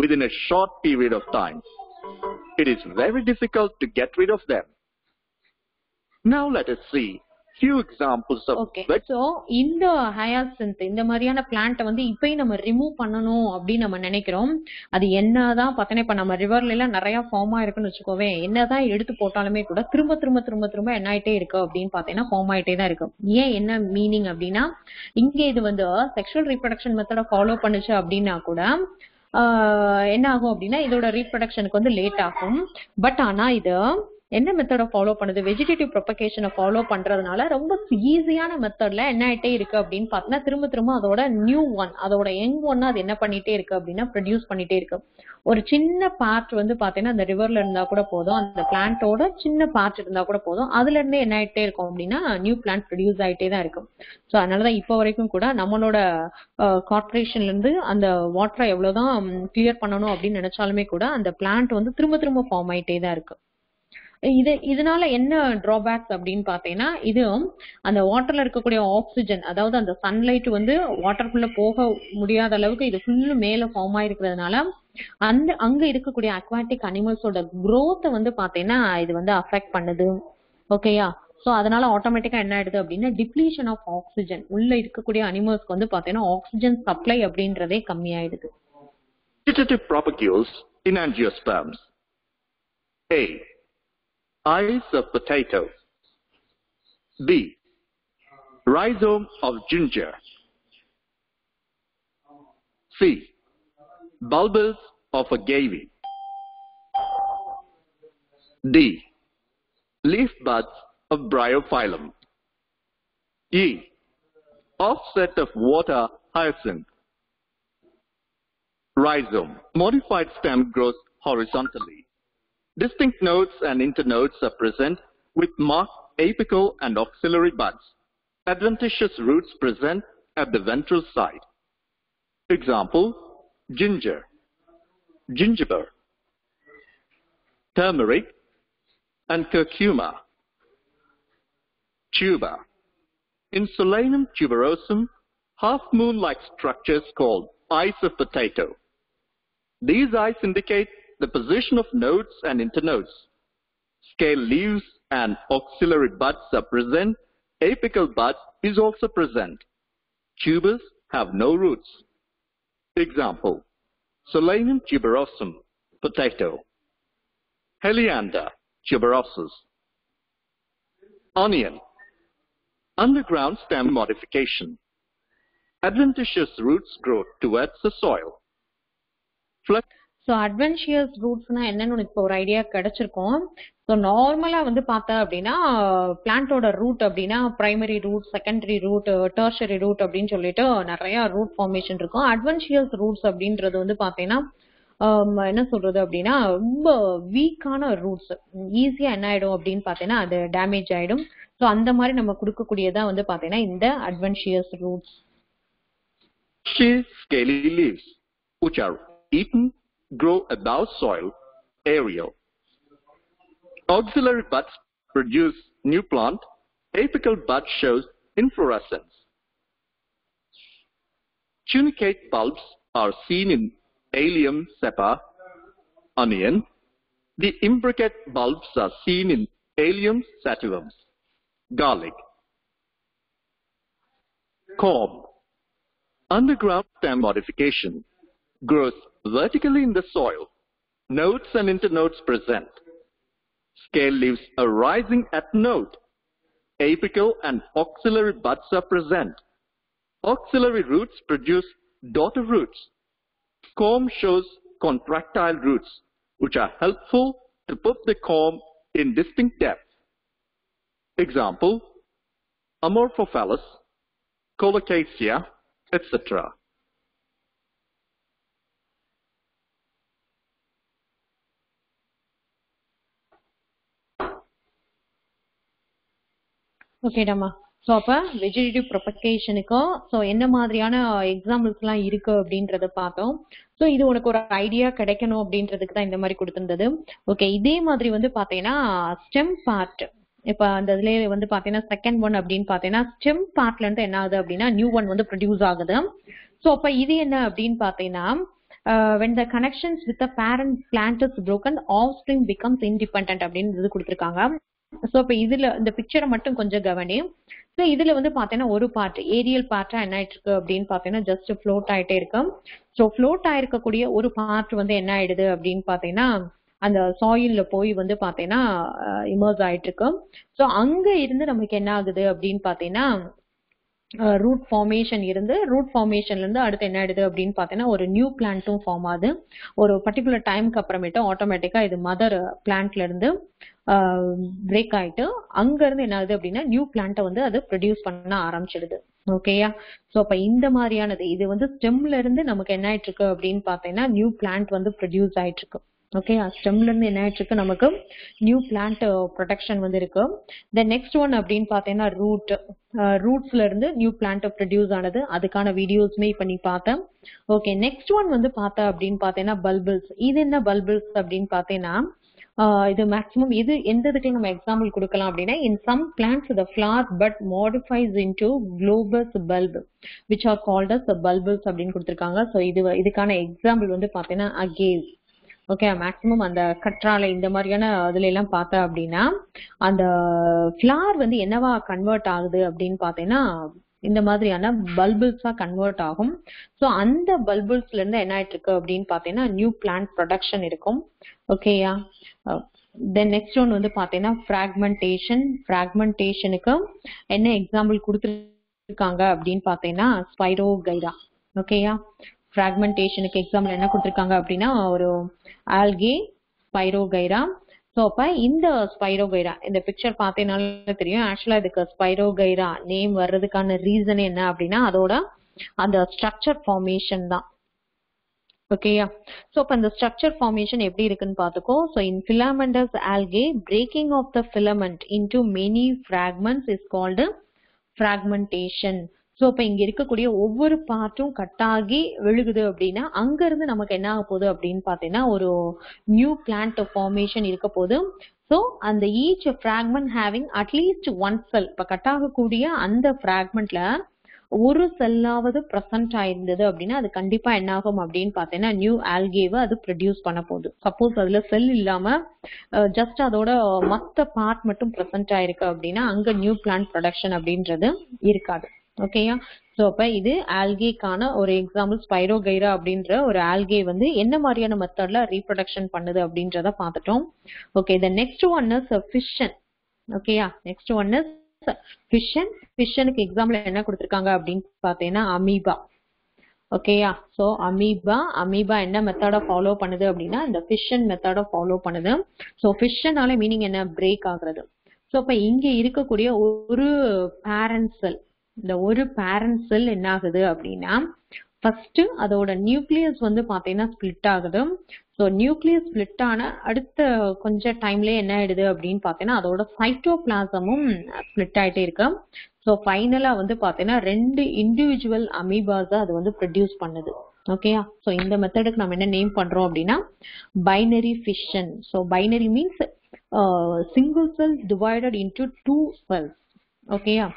within a short period of time. It is very difficult to get rid of them. Now let us see few examples of. Okay, so இந்த ஹயாசிந்த் இந்த மாதிரியான பிளான்ட்டை வந்து இப்பயும் நம்ம ரிமூவ் பண்ணணும் அப்படின்னு நம்ம நினைக்கிறோம். அது என்னதான் பார்த்தோன்னா இப்ப நம்ம ரிவர்ல எல்லாம் நிறைய ஃபார்ம் ஆயிருக்குன்னு வச்சுக்கோவே, என்னதான் எடுத்து போட்டாலுமே கூட திரும்ப திரும்ப திரும்ப திரும்ப என்ன ஆயிட்டே இருக்கு அப்படின்னு பார்த்தீங்கன்னா ஃபார்ம் ஆயிட்டே தான் இருக்கும். ஏன், என்ன மீனிங் அப்படின்னா இங்க இது வந்து செக்ஷுவல் ரீப்ரொடக்ஷன் மெத்தடை ஃபாலோ பண்ணுச்சு அப்படின்னா கூட என்ன ஆகும் அப்படின்னா இதோட ரீப்ரொடக்ஷனுக்கு வந்து லேட் ஆகும். பட் ஆனா இது என்ன மெத்தடை ஃபாலோ பண்ணுது, வெஜிடேட்டிவ் ப்ரொபகேஷனை ஃபாலோ பண்றதுனால ரொம்ப ஈஸியான மெத்தட்ல என்ன ஆயிட்டே இருக்கு அப்படின்னு பார்த்தீங்கன்னா திரும்ப திரும்ப அதோட நியூ ஒன், அதோட யங் ஒன்னு அது என்ன பண்ணிட்டே இருக்கு அப்படின்னா ப்ரொடியூஸ் பண்ணிட்டே இருக்கு. ஒரு சின்ன பார்ட் வந்து பாத்தீங்கன்னா அந்த ரிவர்ல இருந்தா கூட போதும், அந்த பிளான்ட்டோட சின்ன பார்ட் இருந்தா கூட போதும், அதுல இருந்தே என்ன ஆயிட்டே இருக்கும் அப்படின்னா நியூ பிளான்ட் ப்ரொடியூஸ் ஆயிட்டே தான் இருக்கும். ஸோ அதனாலதான் இப்போ வரைக்கும் கூட நம்மளோட கார்பரேஷன்ல இருந்து அந்த வாட்டரை எவ்வளவுதான் கிளியர் பண்ணணும் அப்படின்னு நினைச்சாலுமே கூட அந்த பிளான்ட் வந்து திரும்ப திரும்ப ஃபார்ம் ஆயிட்டே தான் இருக்கு. இதனால என்ன டிராபேக்ஸ் அப்படின்னு பாத்தீங்கன்னா, இது அந்த வாட்டர்ல இருக்கக்கூடிய ஆக்சிஜன், அதாவது அந்த சன்லைட் வந்து வாட்டருக்குள்ள போக முடியாத அளவுக்கு இது ஃபுல்லு மேல ஃபார்ம் ஆயிருக்கிறதுனால அங்க இருக்கக்கூடிய அக்வாட்டிக் அனிமல்ஸோட growth வந்து பாத்தீங்கன்னா இது வந்து அஃபெக்ட் பண்ணுது. ஓகேயா? சோ அதனால ஆட்டோமேட்டிக்கா என்ன ஆயிடுது அப்படின்னா டிப்ளீஷன் ஆஃப் ஆக்சிஜன், உள்ள இருக்கக்கூடிய அனிமல்ஸ்க்கு வந்து பாத்தீங்கன்னா ஆக்சிஜன் சப்ளை அப்படின்றதே கம்மி ஆயிடுது. Vegetative propagules in angiosperms. A. Eyes of potato. B. Rhizome of ginger. C. Bulbils of agave. D. Leaf buds of bryophyllum. E. Offset of water hyacinth. Rhizome. Modified stem grows horizontally. Distinct nodes and internodes are present with marked apical and axillary buds. Adventitious roots present at the ventral side. Example, ginger, gingiber, turmeric, and curcuma. Tuber. In Solanum tuberosum, half-moon-like structures called eyes of potato. These eyes indicate the position of nodes and internodes. Scale leaves and axillary buds are present. Apical bud is also present. Tubers have no roots. Example, Solanum tuberosum, potato. Heliander tuberosus. Onion. Underground stem modification. Adventitious roots grow towards the soil. So adventitious ரூட்ஸ்னா என்னன்னு உனக்கு இப்போ ஒரு idea கிடைச்சிருக்கும். So நார்மலா வந்து பார்த்தா அப்படின்னா பிளான்டோட ரூட் அப்படின்னா primary root, secondary root, tertiary root அப்படின்னு சொல்லிட்டு நிறைய ரூட் ஃபார்மேஷன் இருக்கும். அட்வென்ஷியஸ் ரூட்ஸ் அப்படின்றது வந்து பார்த்தீங்கன்னா என்ன சொல்றது அப்படின்னா ரொம்ப வீக்கான ரூட்ஸ், ஈஸியா என்ன ஆயிடும் அப்படின்னு பார்த்தீங்கன்னா அது டேமேஜ் ஆயிடும். ஸோ அந்த மாதிரி நம்ம கொடுக்கக்கூடியதான் வந்து பார்த்தீங்கன்னா இந்த அட்வென்ஷியஸ் roots. Scaly leaves, which are eaten, grow above soil, aerial. Auxiliary buds produce new plant. Apical bud shows inflorescence. Tunicate bulbs are seen in Allium cepa, onion. The imbricate bulbs are seen in Allium sativum, garlic. Corm. Underground stem modification. Grows vertically in the soil. Nodes and internodes present. Scale leaves are rising at node. Apical and axillary buds are present. Auxiliary roots produce daughter roots. Corm shows contractile roots, which are helpful to put the corm in distinct depth. Example, Amorphophallus, Colocasia, etc. ஓகேடாமா. So அப்போ vegetative ப்ரொபகேஷனுக்கும் so என்ன மாதிரியான எக்ஸாம்பிள்ஸ்லாம் இருக்கு அப்படின்றத பார்த்தோம். So இது உனக்கு ஒரு ஐடியா கிடைக்கணும் அப்படின்றதுக்கு தான் இந்த மாதிரி கொடுத்துருந்தது. ஓகே, இதே மாதிரி வந்து பார்த்தீங்கன்னா ஸ்டெம் பார்ட், இப்போ அந்த இதுலேயே வந்து பார்த்தீங்கன்னா செகண்ட் ஒன் அப்படின்னு பார்த்தீங்கன்னா ஸ்டெம் பார்ட்ல இருந்து என்ன ஆகுது அப்படின்னா நியூ ஒன் வந்து ப்ரொடியூஸ் ஆகுது. ஸோ அப்போ இது என்ன அப்படின்னு பார்த்தீங்கன்னா when the connections with the parent plant is broken, offspring becomes independent அப்படின்னு இது கொடுத்துருக்காங்க. ஸோ இப்போ இதுல இந்த பிக்சரை மட்டும் கொஞ்சம் கவனி. ஸோ இதுல வந்து பாத்தீங்கன்னா ஒரு பார்ட் ஏரியல் பார்ட்டா என்ன ஆயிட்டு இருக்கு அப்படின்னு பாத்தீங்கன்னா ஜஸ்ட் ஃப்ளோட் ஆயிட்டே இருக்கு. ஸோ ஃப்ளோட் ஆயிருக்கக்கூடிய ஒரு பார்ட் வந்து என்ன ஆயிடுது அப்படின்னு பாத்தீங்கன்னா அந்த சாயில்ல போய் வந்து பாத்தீங்கன்னா இமர்ஸ் ஆயிட்டு இருக்கு. ஸோ அங்க இருந்து நமக்கு என்ன ஆகுது அப்படின்னு பாத்தீங்கன்னா ரூட் ஃபார்மேஷன் இருந்து ரூட் ஃபார்மேஷன்ல இருந்து அடுத்து என்ன ஆயிடுது அப்படின்னு பாத்தீங்கன்னா ஒரு நியூ பிளான்ட்டும் ஃபார்ம் ஆகுது. ஒரு பர்டிகுலர் டைமுக்கு அப்புறமேட்டு ஆட்டோமேட்டிக்கா இது மதர் பிளான்ட்ல இருந்து பிரேக் ஆயிட்டு அங்க இருந்து என்ன ஆகுது அப்படின்னா நியூ பிளான்ட்டை வந்து அது ப்ரொடியூஸ் பண்ண ஆரம்பிச்சிடுது. ஓகேயா? ஸோ அப்ப இந்த மாதிரியானது இது வந்து ஸ்டெம்ல இருந்து நமக்கு என்ன ஆயிட்டு இருக்கு அப்படின்னு பாத்தீங்கன்னா நியூ பிளான்ட் வந்து ப்ரொடியூஸ் ஆயிட்டு இருக்கு. ஓகே, ஸ்டெம்ல இருந்து என்ன ஆயிட்டு இருக்கு நமக்கு நியூ பிளான்ட் ப்ரொடெக்ஷன் வந்து இருக்கு. தென் நெக்ஸ்ட் ஒன் அப்படின்னு பாத்தீங்கன்னா ரூட்ஸ்ல இருந்து நியூ பிளான்ட் ப்ரொடியூஸ் ஆனது, அதுக்கான வீடியோஸ்மே இப்ப நீ பார்த்தேன். ஓகே, நெக்ஸ்ட் ஒன் வந்து பார்த்தா அப்படின்னு பாத்தீங்கன்னா பல்பிள்ஸ். இது என்ன பல்பிள்ஸ் அப்படின்னு பாத்தீங்கன்னா இது மேக்ஸிமம் இது எந்த இதுக்கு நம்ம எக்ஸாம்பிள் கொடுக்கலாம் அப்படின்னா in some plants the flower bud modifies into globous bulb which are called as the bulbs அப்படின்னு கொடுத்திருக்காங்க. ஸோ இதுக்கான எக்ஸாம்பிள் வந்து பார்த்தீங்கன்னா அகேஸ். ஓகே, மேக்ஸிமம் அந்த கற்றாழை இந்த மாதிரியான இதுல எல்லாம் பார்த்தா அப்படின்னா அந்த ஃபிளார் வந்து என்னவா கன்வெர்ட் ஆகுது அப்படின்னு பார்த்தீங்கன்னா இந்த மாதிரியான பல்புல்ஸா கன்வெர்ட் ஆகும். ஸோ அந்த பல்புல்ஸ்ல இருந்து என்ன ஆயிட்டு இருக்கு அப்படின்னு பார்த்தீங்கன்னா நியூ பிளான்ட் ப்ரொடக்ஷன் இருக்கும். ஓகேயா, தென் நெக்ஸ்ட் ஒன் வந்து பார்த்தீங்கன்னா ஃப்ராக்மெண்டேஷன். ஃப்ராக்மெண்டேஷனுக்கு என்ன எக்ஸாம்பிள் கொடுத்துருக்காங்க அப்படின்னு பார்த்தீங்கன்னா ஸ்பைரோகைரா. ஓகேயா, ஃப்ராக்மெண்டேஷனுக்கு எக்ஸாம்பிள் என்ன கொடுத்துருக்காங்க அப்படின்னா ஒரு ஆல்கே ஸ்பைரோகைரா. ஸோ அப்ப இந்த ஸ்பைரோகைரா இந்த பிக்சர் பார்த்தேனால தெரியும். ஆக்சுவலா இதுக்கு ஸ்பைரோகைரா நேம் வர்றதுக்கான ரீசன் என்ன அப்படின்னா அதோட அந்த ஸ்ட்ரக்சர் ஃபார்மேஷன் தான். ஓகேயா, ஸோ அப்ப அந்த ஸ்ட்ரக்சர் ஃபார்மேஷன் எப்படி இருக்குன்னு பார்த்துக்கோ. So in filamentous algae breaking of the filament into many fragments is called fragmentation. So இப்போ இங்க இருக்கக்கூடிய ஒவ்வொரு பார்ட்டும் கட்டாகி விழுகுது அப்படின்னா அங்க இருந்து நமக்கு என்ன ஆக போகுது அப்படின்னு பார்த்தீங்கன்னா ஒரு நியூ பிளான்ட் ஃபார்மேஷன் இருக்க போகுது. ஸோ அந்த each fragment having at least one செல், இப்போ கட்டாகக்கூடிய அந்த ஃப்ராக்மெண்ட்ல ஒரு செல்லாவது ப்ரெசன்ட் ஆயிருந்தது அப்படின்னா அது கண்டிப்பா என்ன ஆகும் அப்படின்னு பார்த்தீங்கன்னா நியூ ஆல்கேவை அது ப்ரொடியூஸ் பண்ண போகுது. சப்போஸ் அதுல செல் இல்லாம ஜஸ்ட் அதோட மொத்த பார்ட் மட்டும் ப்ரெசன்ட் ஆயிருக்கு அப்படின்னா அங்க நியூ பிளான்ட் ப்ரொடக்ஷன் அப்படின்றது இருக்காது. ஓகேயா, ஸோ அப்ப இது ஆல்கேக்கான ஒரு எக்ஸாம்பிள். ஸ்பைரோகைரா அப்படின்ற ஒரு ஆல்கே வந்து என்ன மாதிரியான மெத்தட்ல ரீப்ரொடக்ஷன் பண்ணுது அப்படின்றத பார்த்துட்டோம். Okay, the next one is fission. ஓகேயா, நெக்ஸ்ட் ஒன் இஸ் ஃபிஷன். ஃபிஷனுக்கு எக்ஸாம்பிள் என்ன கொடுத்துருக்காங்க அப்படின்னு பார்த்தீங்கன்னா அமீபா. ஓகேயா, ஸோ அமீபா என்ன மெத்தட ஃபாலோ பண்ணுது அப்படின்னா இந்த ஃபிஷன் மெத்தட ஃபாலோ பண்ணுது. ஸோ ஃபிஷனால மீனிங் என்ன, பிரேக் ஆகுறது. ஸோ அப்ப இங்க இருக்கக்கூடிய ஒரு பேரண்ட் செல், இந்த ஒரு பேரண்ட் செல் என்ன ஆகுது அப்படின்னா ஃபர்ஸ்ட் அதோட நியூக்ளியஸ் வந்து பாத்தீங்கன்னா ஸ்பிளிட் ஆகுது. ஸோ நியூக்ளியஸ் ஸ்பிளிட் ஆன அடுத்த கொஞ்சம் டைம்லயே என்ன ஆயிடுது அப்படின்னு பாத்தீங்கன்னா அதோட சைட்டோபிளாசமும் ஸ்பிளிட் ஆயிட்டே இருக்கு. ஸோ ஃபைனலா வந்து பாத்தீங்கன்னா 2 இண்டிவிஜுவல் அமீபாஸ் அது வந்து ப்ரொடியூஸ் பண்ணுது. ஓகேயா, ஸோ இந்த மெத்தடுக்கு நம்ம என்ன நேம் பண்றோம் அப்படின்னா binary fission. So binary means single cell divided into 2 cells. ஓகேயா,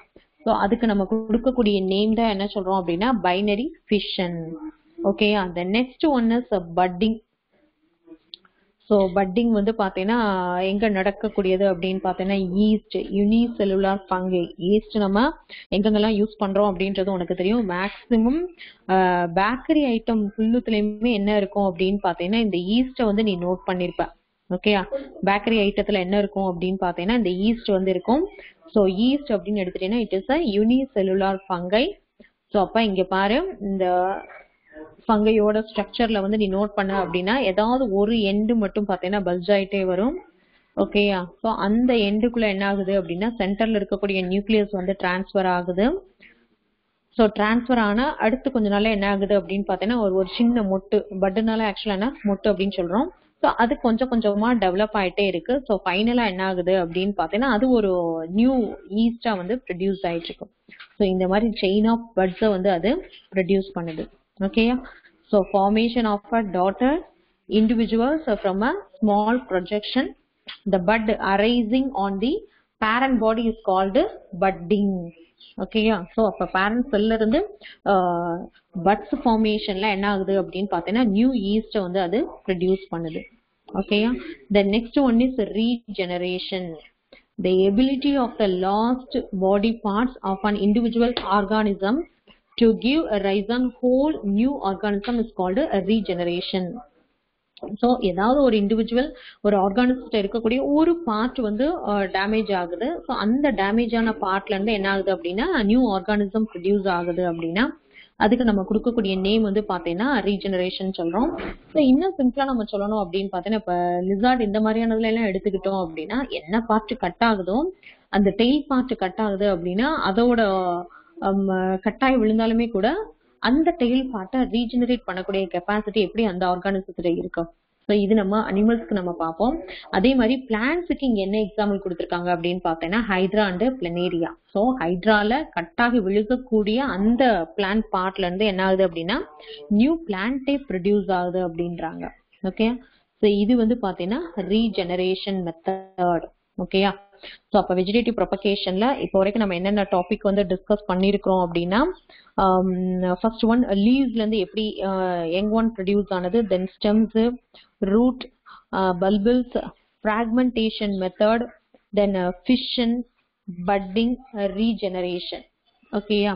ஸோ அதுக்கு நம்ம கொடுக்கக்கூடிய நேம் தான் என்ன சொல்றோம் அப்படின்னா பைனரி ஃபிஷன். ஓகேயா, the next one is budding. So budding வந்து பார்த்தீங்கன்னா எங்க நடக்கக்கூடியது அப்படின்னு பார்த்தீங்கன்னா ஈஸ்ட், யூனிசெல்லுலார் ஃபங்கை. ஈஸ்ட் நம்ம எங்கெங்கெல்லாம் யூஸ் பண்றோம் அப்படின்றது உனக்கு தெரியும். மேக்சிமம் பேக்கரி ஐட்டம் ஃபுல்லுத்துலயுமே என்ன இருக்கும் அப்படின்னு பார்த்தீங்கன்னா இந்த ஈஸ்ட்டை வந்து நீ நோட் பண்ணிருப்ப. ஓகேயா, பேக்கரி ஐட்டத்துல என்ன இருக்கும் அப்படின்னு பார்த்தீங்கன்னா இந்த ஈஸ்ட் வந்து இருக்கும். ஸோ ஈஸ்ட் அப்படின்னு எடுத்துட்டீங்கன்னா it is a unicellular fungi. So அப்ப இங்க பாரு இந்த ஃபங்கையோட ஸ்ட்ரக்சர்ல வந்து நீ நோட் பண்ண அப்படின்னா ஏதாவது ஒரு எண்டு மட்டும் பார்த்தீங்கன்னா பல்ஜ் ஆயிட்டே வரும். ஓகேயா, ஸோ அந்த எண்டுக்குள்ள என்ன ஆகுது அப்படின்னா சென்டர்ல இருக்கக்கூடிய நியூக்ளியஸ் வந்து டிரான்ஸ்பர் ஆகுது. ஸோ டிரான்ஸ்பர் ஆனா அடுத்து கொஞ்ச நாள் என்ன ஆகுது அப்படின்னு பார்த்தீங்கன்னா ஒரு சின்ன மொட்டு, பட்டுனால ஆக்சுவலா என்ன மொட்டு அப்படின்னு சொல்றோம். ஸோ அது கொஞ்சம் கொஞ்சமா டெவலப் ஆயிட்டே இருக்கு. ஸோ ஃபைனலா என்ன ஆகுது அப்படின்னு பார்த்தீங்கன்னா அது ஒரு நியூ ஈஸ்டா வந்து ப்ரொடியூஸ் ஆயிட்டு இருக்கு. ஸோ இந்த மாதிரி செயின் ஆஃப் பட்ஸை வந்து அது ப்ரொடியூஸ் பண்ணுது. ஓகேயா, so formation of a daughter individuals from a small projection. The bud arising on the parent body is called budding. ஓகேயா, ஸோ அப்போ பேரண்ட் செல்ல இருந்து பட்ஸ் ஃபார்மேஷன்ல என்ன ஆகுது அப்படின்னு பார்த்தீங்கன்னா நியூ ஈஸ்ட்டை வந்து அது ப்ரொடியூஸ் பண்ணுது. ஓகேயா, the next one is regeneration. The ability of the lost body parts of an individual organism to give a rise on whole new organism is called a regeneration. So ஏதாவது ஒரு individual ஒரு ஆர்கானிஸ்ட் இருக்கக்கூடிய ஒரு part வந்து damage ஆகுது. So அந்த damage ஆன பார்ட்ல இருந்து என்ன ஆகுது அப்படின்னா நியூ ஆர்கானிசம் ப்ரொடியூஸ் ஆகுது அப்படின்னா அதுக்கு நம்ம கொடுக்கக்கூடிய நேம் வந்து பாத்தீங்கன்னா ரீஜெனரேஷன் சொல்றோம். ஸோ இன்னும் சிம்பிளா நம்ம சொல்லணும் அப்படின்னு பாத்தீங்கன்னா இப்ப லிசார்ட் இந்த மாதிரியானதுல எல்லாம் எடுத்துக்கிட்டோம் அப்படின்னா என்ன பார்ட் கட் ஆகுதோ அந்த டெய்ல் பார்ட் கட் ஆகுது அப்படின்னா அதோட கட்டாய் விழுந்தாலுமே கூட அந்த டெய்ல் பார்ட்டை ரீஜெனரேட் பண்ணக்கூடிய கெப்பாசிட்டி எப்படி அந்த ஆர்கானிசத்துல இருக்கும். ஸோ இது நம்ம அனிமல்ஸ்க்கு நம்ம பார்ப்போம். அதே மாதிரி பிளான்ட்ஸுக்கு இங்க என்ன எக்ஸாம்பிள் கொடுத்துருக்காங்க அப்படின்னு பார்த்தீங்கன்னா ஹைட்ரா அண்ட் பிளனேரியா. ஸோ ஹைட்ரால கட்டாகி விழுகக்கூடிய அந்த பிளான்ட் பார்ட்ல இருந்து என்ன ஆகுது அப்படின்னா நியூ பிளான்டே ப்ரொடியூஸ் ஆகுது அப்படின்றாங்க. ஓகே, ஸோ இது வந்து பார்த்தீங்கன்னா ரீஜெனரேஷன் மெத்தட். ஓகேயா? ஸோ அப்போ வெஜிடேட்டிவ் ப்ரொபகேஷன்ல இப்போ வரைக்கும் நம்ம என்னென்ன டாபிக் வந்து டிஸ்கஸ் பண்ணியிருக்கிறோம் அப்படின்னா, ஃபர்ஸ்ட் ஒன் லீவ்ஸ்ல இருந்து எப்படி யங் ஒன் ப்ரொடியூஸ் ஆனது, தென் ஸ்டெம்ஸ், ரூட், பல்பிள்ஸ், ஃப்ராக்மெண்டேஷன் மெத்தட், தென் ஃபிஷன், பட்டிங், ரீஜெனரேஷன். ஓகேயா?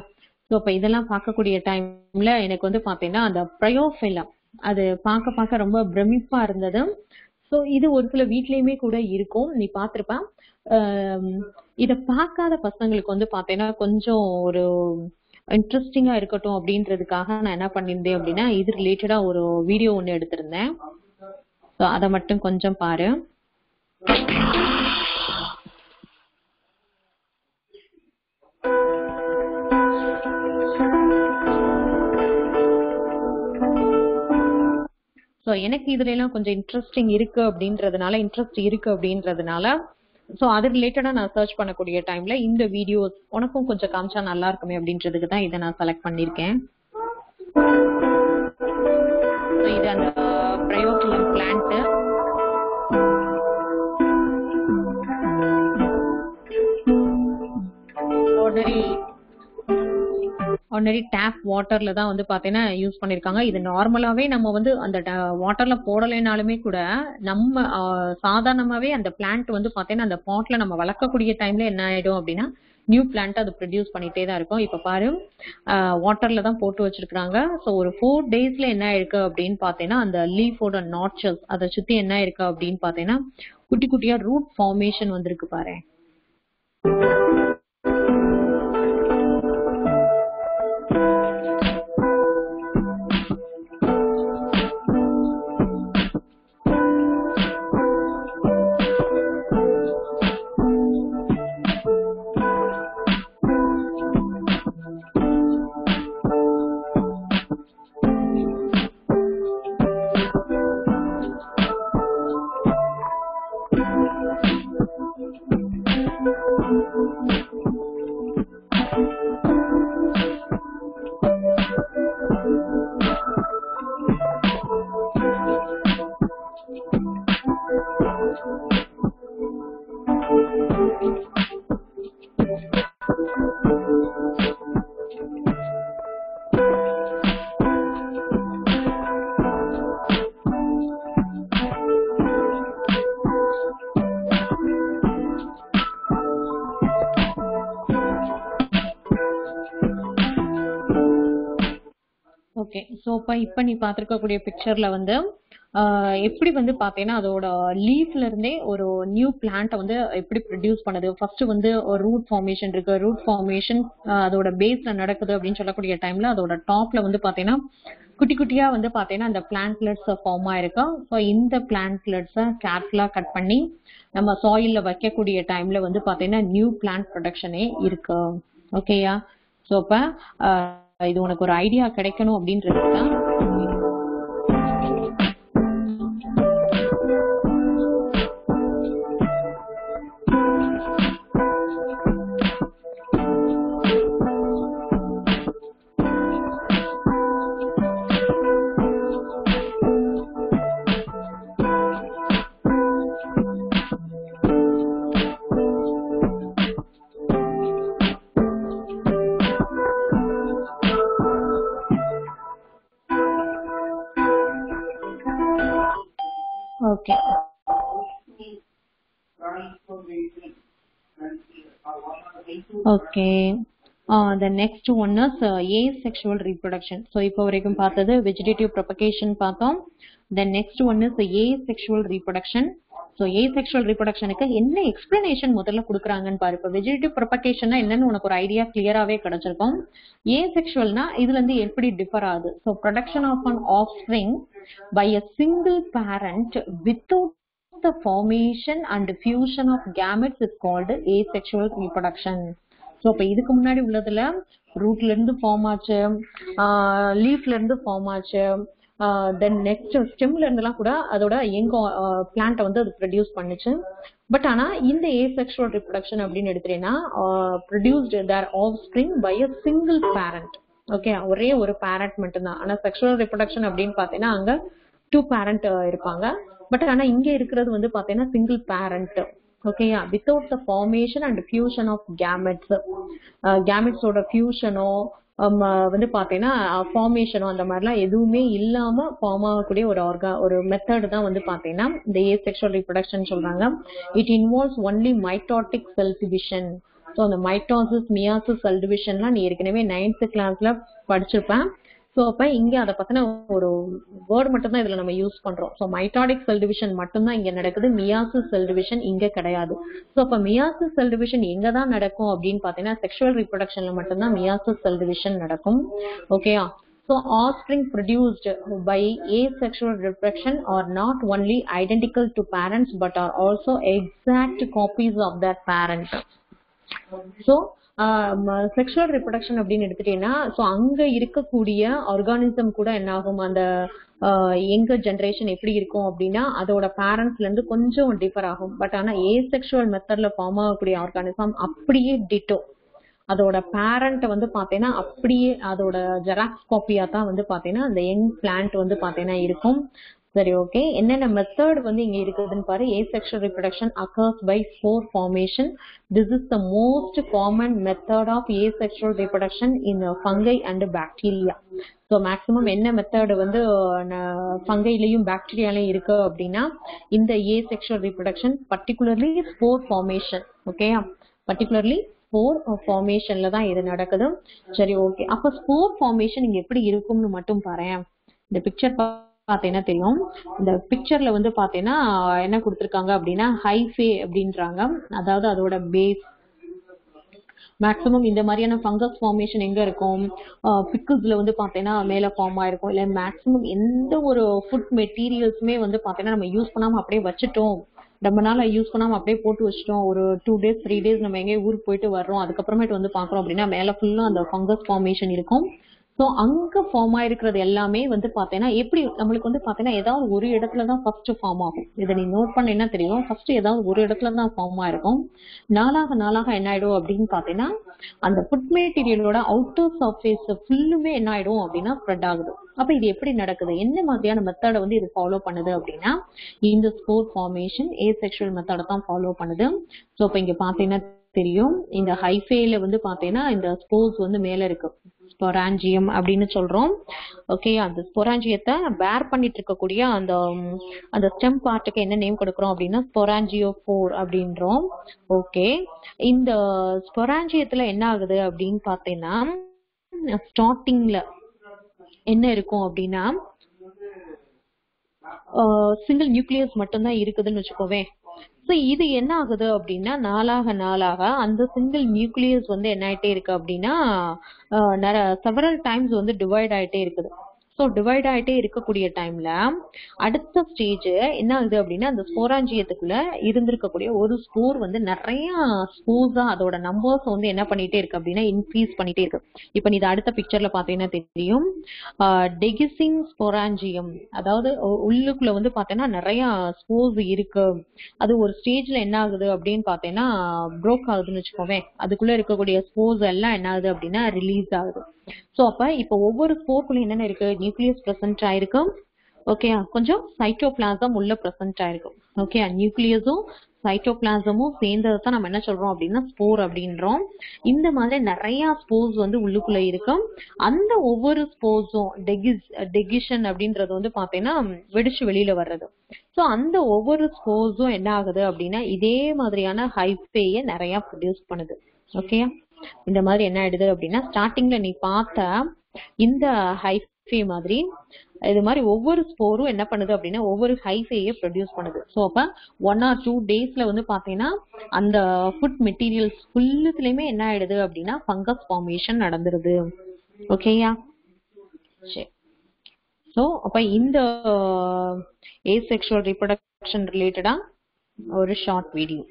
ஸோ இப்போ இதெல்லாம் பார்க்கக்கூடிய டைம்ல எனக்கு வந்து பார்த்தீங்கன்னா அந்த ப்ரையோஃபிலம் அது பார்க்க ரொம்ப பிரமிப்பா இருந்தது. ஸோ இது ஒரு சில வீட்லயுமே கூட இருக்கும், நீ பார்த்திருப்பேன். இதை பார்க்காத பசங்களுக்கு வந்து பார்த்தீங்கன்னா கொஞ்சம் ஒரு இன்ட்ரெஸ்டிங்கா இருக்கட்டும் அப்படின்றதுக்காக நான் என்ன பண்ணியிருந்தேன் அப்படின்னா, இது ரிலேட்டடா ஒரு வீடியோ ஒன்று எடுத்திருந்தேன். ஸோ அதை மட்டும் கொஞ்சம் பாரு. ஸோ எனக்கு இதுல எல்லாம் கொஞ்சம் இன்ட்ரெஸ்ட் இருக்கு அப்படின்றதுனால ஸோ அது ரிலேட்டடா நான் சர்ச் பண்ணக்கூடிய டைம்ல இந்த வீடியோஸ் உனக்கும் கொஞ்சம் காமிச்சா நல்லா இருக்குமே அப்படின்றதுக்கு தான் இதை நான் செலக்ட் பண்ணிருக்கேன். இது அந்த ப்ரையோஃபிலம் பிளான்ட். ஆர்டினரி டேப் வாட்டர்ல தான் வந்து பாத்தீங்கன்னா யூஸ் பண்ணிருக்காங்க. இது நார்மலாவே நம்ம வந்து அந்த வாட்டர்ல போடலைனாலுமே கூட நம்ம சாதாரணமாவே அந்த பிளான்ட் வந்து பாத்தீங்கன்னா அந்த பாட்ல நம்ம வளர்க்கக்கூடிய டைம்ல என்ன ஆயிடும் அப்படின்னா நியூ பிளான்ட் அது ப்ரொடியூஸ் பண்ணிட்டே தான் இருக்கும். இப்ப பாரு வாட்டர்ல தான் போட்டு வச்சிருக்காங்க. ஸோ ஒரு 4 daysல என்ன இருக்கு அப்படின்னு பாத்தீங்கன்னா அந்த லீஃபோட நாட்சஸ் அதை சுத்தி என்ன இருக்கு அப்படின்னு பாத்தீங்கன்னா குட்டி குட்டியா ரூட் ஃபார்மேஷன் வந்திருக்கு பாரு. ஓகே, ஸோ இப்போ நீ பார்த்துருக்கக்கூடிய பிக்சர்ல வந்து எப்படி வந்து பார்த்தீங்கன்னா அதோட லீஃப்ல இருந்தே ஒரு நியூ பிளான்ட்டை வந்து எப்படி ப்ரொடியூஸ் பண்ணுது. ஃபர்ஸ்ட் வந்து ஒரு ரூட் ஃபார்மேஷன் இருக்கு. ரூட் ஃபார்மேஷன் அதோட பேஸ்ல நடக்குது அப்படின்னு சொல்லக்கூடிய டைம்ல அதோட டாப்ல வந்து பார்த்தீங்கன்னா குட்டி குட்டியா வந்து பார்த்தீங்கன்னா அந்த பிளான்ட்லெட்ஸ் ஃபார்ம் ஆயிருக்கும். ஸோ இந்த பிளான்ட்லெட்ஸை கேர்ஃபுல்லா கட் பண்ணி நம்ம சாயில்ல வைக்கக்கூடிய டைம்ல வந்து பார்த்தீங்கன்னா நியூ பிளான்ட் ப்ரொடக்ஷனே இருக்கு. ஓகேயா? ஸோ இப்போ இது உனக்கு ஒரு ஐடியா கிடைக்கணும் அப்படின்றது தான். Okay. Okay. The next one is asexual reproduction. So இப்போ வரைக்கும் பார்த்தது vegetative propagation பார்த்தோம். The next one is asexual reproduction. So asexual reproductionக்கு என்ன explanation முதல்ல கொடுக்குறாங்கன்னு பாரு. இப்போ vegetative propagationனா என்னன்னு உனக்கு ஒரு ஐடியா கிளியராகவே கிடைச்சிருக்கும். asexualனா இதுல இருந்து எப்படி டிஃபர் ஆகுது. So production of an offspring by a single parent without the formation and fusion of gametes is called asexual reproduction. So இப்போ இதுக்கு முன்னாடி உள்ளதுல ரூட்ல இருந்து ஃபார்ம் ஆச்சு, லீஃப்ல இருந்து ஃபார்ம் ஆச்சு, தென் நெக்ஸ்ட் ஸ்டெம்ல இருந்தெல்லாம் கூட அதோட எங்க பிளான்ட்டை வந்து அது ப்ரொடியூஸ் பண்ணுச்சு. பட் ஆனா இந்த ஏசெக்சுவல் ரிப்ரொடக்ஷன் அப்படின்னு எடுத்துட்டீங்கன்னா produced there offspring by a single parent. Okay, ஒரே ஒரு பேரண்ட் மட்டும்தான். ஆனா செக்ஷுவல் ரிப்ரொடக்ஷன் அப்படின்னு பாத்தீங்கன்னா அங்க 2 பேரண்ட் இருப்பாங்க. பட் ஆனா இங்க இருக்கிறது வந்து பாத்தீங்கன்னா சிங்கிள் பேரண்ட். ஓகேயா, without the formation and fusion of gametes. கேமெட்ஸோட ஃபியூஷனோ வந்து பாத்தீங்கன்னா ஃபார்மேஷனோ அந்த மாதிரிலாம் எதுவுமே இல்லாம ஃபார்ம் ஆகக்கூடிய ஒரு மெத்தட் தான் வந்து பாத்தீங்கன்னா இந்த ஏசெக்சுவல் ரீப்ரொடக்ஷன் சொல்றாங்க. It involves only mitotic cell division. So அந்த மைட்டோசிஸ் மியாசிஸ் செல் டிவிஷன்லாம் நீ ஏற்கனவே 9th கிளாஸ்ல படிச்சிருப்பேன். ஸோ அப்ப இங்க அதை பத்தின ஒரு வேர்ட் மட்டும் தான் இதுல நம்ம யூஸ் பண்றோம். ஸோ மைட்டாடிக் செல் டிவிஷன் மட்டும்தான் இங்க நடக்குது, மியாசிஸ் செல் டிவிஷன் இங்க கிடையாது. ஸோ அப்ப மியாசிஸ் செல் டிவிஷன் எங்க தான் நடக்கும் அப்படின்னு பாத்தீங்கன்னா செக்ஷுவல் ரீப்ரொடக்ஷன்ல மட்டும்தான் மியாசிஸ் செல் டிவிஷன் நடக்கும். ஓகேயா, so offspring produced by asexual reproduction are not only identical to parents but are also exact copies of their parent. So sexual reproduction அப்படின்னு எடுத்துட்டீங்கன்னா ஸோ அங்க இருக்கக்கூடிய ஆர்கானிசம் கூட என்ன ஆகும், அந்த எங்க ஜென்ரேஷன் எப்படி இருக்கும் அப்படின்னா அதோட பேரண்ட்ஸ்ல இருந்து கொஞ்சம் டிஃபர் ஆகும். பட் ஆனா ஏசெக்சுவல் மெத்தட்ல ஃபார்ம் ஆகக்கூடிய ஆர்கானிசம் அப்படியே டிட்டோ அதோட பேரண்ட் வந்து பாத்தீங்கன்னா அப்படியே அதோட ஜெராக்ஸ் காப்பியா தான் வந்து பாத்தீங்கன்னா அந்த யங் பிளான்ட் வந்து பாத்தீங்கன்னா இருக்கும். சரி, ஓகே, என்னென்ன மெத்தட் வந்து இங்க இருக்குதுன்னு பாரு. asexual reproduction occurs by spore formation. This is the most common method of asexual reproduction in fungi and bacteria. So maximum என்ன மெத்தட் வந்து ஃபங்கைலயும் பாக்டீரியாலயும் இருக்கு அப்படின்னா இந்த asexual reproduction, particularly spore formation. Okay, particularly spore ஃபார்மேஷன்ல தான் இது நடக்குது. சரி, ஓகே, அப்ப ஸ்போர் ஃபார்மேஷன் இங்க எப்படி இருக்கும்னு மட்டும் பாரு. இந்த பிக்சர் பாத்தீங்கன்னா தெரியும். இந்த பிக்சர்ல வந்து பாத்தீங்கன்னா என்ன கொடுத்திருக்காங்க அப்படின்னா ஹைஃபே அப்படின்றாங்க. அதாவது அதோட பேஸ் மேக்சிமம் இந்த மாதிரியான ஃபங்கஸ் ஃபார்மேஷன் எங்க இருக்கும், பிக்கிள்ஸ்ல வந்து பாத்தீங்கன்னா மேல ஃபார்ம் ஆயிருக்கும். இல்ல மேக்சிமம் எந்த ஒரு ஃபுட் மெட்டீரியல்ஸுமே வந்து பாத்தீங்கன்னா நம்ம யூஸ் பண்ணாம அப்படியே வச்சுட்டோம், ரொம்ப நாள் யூஸ் பண்ணாம அப்படியே போட்டு வச்சிட்டோம், ஒரு 2 days 3 days நம்ம எங்கேயும் ஊருக்கு போயிட்டு வர்றோம், அதுக்கப்புறமேட்டு வந்து பாக்குறோம் அப்படின்னா மேல ஃபுல்லா அந்த ஃபங்கஸ் ஃபார்மேஷன் இருக்கும். ஸோ அங்க ஃபார்ம் ஆயிருக்கிறது எல்லாமே வந்து பாத்தீங்கன்னா எப்படி நம்மளுக்கு வந்து பாத்தீங்கன்னா ஏதாவது ஒரு இடத்துலதான் ஃபர்ஸ்ட் ஃபார்ம் ஆகும். இதை நீ நோட் பண்ண என்ன தெரியும், ஃபர்ஸ்ட் ஏதாவது ஒரு இடத்துலதான் ஃபார்ம் ஆயிருக்கும். நாளாக என்ன ஆயிடும் அப்படின்னு பாத்தீங்கன்னா அந்த ஃபுட் மெட்டீரியலோட அவுட்டர் சர்ஃபேஸ் ஃபுல்லுமே என்ன ஆயிடும் அப்படின்னா ஸ்ப்ரெட் ஆகுது. அப்ப இது எப்படி நடக்குது, என்ன மாதிரியான மெத்தடை வந்து இது ஃபாலோ பண்ணுது அப்படின்னா இந்த ஸ்போர் ஃபார்மேஷன் ஏசெக்சுவல் மெத்தடை தான் ஃபாலோ பண்ணுது. ஸோ இப்ப இங்க பாத்தீங்கன்னா தெரியும், இந்த ஹைஃபேல வந்து பாத்தீங்கன்னா இந்த ஸ்போர்ஸ் வந்து மேல இருக்கு, ஸ்பொராஞ்சியம் அப்படின்னு சொல்றோம். ஓகே, அந்த ஸ்பொராஞ்சியத்தை பேர் பண்ணிட்டு இருக்கக்கூடிய அந்த ஸ்டெம் பார்ட்டுக்கு என்ன நேம் கொடுக்குறோம் அப்படின்னா ஸ்பொராஞ்சியோபோர் அப்படின்றோம். ஓகே, இந்த ஸ்பொராஞ்சியத்துல என்ன ஆகுது அப்படின்னு பாத்தீங்கன்னா ஸ்டார்டிங்ல என்ன இருக்கும் அப்படின்னா சிங்கிள் நியூக்ளியஸ் மட்டும்தான் இருக்குதுன்னு வச்சுக்கோவே. ஸோ இது என்ன ஆகுது அப்படின்னா நாளாக அந்த சிங்கிள் நியூக்ளியஸ் வந்து என்ன ஆயிட்டே இருக்கு அப்படின்னா செவரல் டைம்ஸ் வந்து டிவைட் ஆயிட்டே இருக்குது. ஸோ டிவைட் ஆயிட்டே இருக்கக்கூடிய டைம்ல அடுத்த ஸ்டேஜ் என்ன ஆகுது அப்படின்னா அந்த ஸ்போராஞ்சியத்துக்குள்ள இருந்திருக்கக்கூடிய ஒரு ஸ்போர் வந்து நிறைய ஸ்போர்ஸா அதோட நம்பர்ஸ் வந்து என்ன பண்ணிட்டே இருக்கு அப்படின்னா இன்க்ரீஸ் பண்ணிட்டே இருக்கு. இப்ப நீ அடுத்த பிக்சர்ல பாத்தீங்கன்னா தெரியும், டெகிசிங் ஸ்போராஞ்சியம், அதாவது உள்ளுக்குள்ள வந்து பாத்தீங்கன்னா நிறைய ஸ்போர்ஸ் இருக்கு. அது ஒரு ஸ்டேஜ்ல என்ன ஆகுது அப்படின்னு பாத்தீங்கன்னா ப்ரோக் ஆகுதுன்னு வச்சுக்கோவே. அதுக்குள்ள இருக்கக்கூடிய ஸ்போர்ஸ் எல்லாம் என்ன ஆகுது அப்படின்னா ரிலீஸ் ஆகுது. சோ அப்ப இப்ப ஒவ்வொரு ஸ்போர்க்குள்ள என்னென்ன இருக்கு, நியூக்ளியஸ் பிரசன்ட் ஆயிருக்கு. ஓகே, கொஞ்சம் சைட்டோபிளாசம் உள்ள பிரசன்ட் ஆயிருக்கு. ஓகே, நியூக்ளியஸும் சைட்டோபிளாசமும் சேர்ந்ததான் நம்ம என்ன சொல்றோம் அப்படின்னா ஸ்போர் அப்படின்றோம். இந்த மாதிரி நிறைய ஸ்போர்ஸ் வந்து உள்ளுக்குள்ள இருக்கு. அந்த ஒவ்வொரு ஸ்போர்ஸும் டெகிஷன் அப்படின்றது வந்து பாத்தீங்கன்னா வெடிச்சு வெளியில வர்றது. சோ அந்த ஒவ்வொரு ஸ்போர்ஸும் என்ன ஆகுது அப்படின்னா இதே மாதிரியான ஹைஃபேயை நிறைய ப்ரொடியூஸ் பண்ணுது. ஓகே, இந்த மாதிரி என்ன ஆயிடுது அப்படின்னா ஸ்டார்டிங்ல நீ பார்த்த இந்த ஹைஃபே மாதிரி இது மாதிரி ஒவ்வொரு ஸ்போரும் என்ன பண்ணுது அப்படின்னா ஒவ்வொரு ஹைஃபேயை ப்ரொடியூஸ் பண்ணுது. ஸோ அப்ப 1 or 2 daysல வந்து பாத்தீங்கன்னா அந்த ஃபுட் மெட்டீரியல்ஸ் ஃபுல்லுலயுமே என்ன ஆயிடுது அப்படின்னா ஃபங்கஸ் ஃபார்மேஷன் நடந்துருது. ஓகேயா, சரி. ஸோ அப்ப இந்த ஏசெக்சுவல் ரீப்ரொடக்ஷன் ரிலேட்டடா ஒரு short video.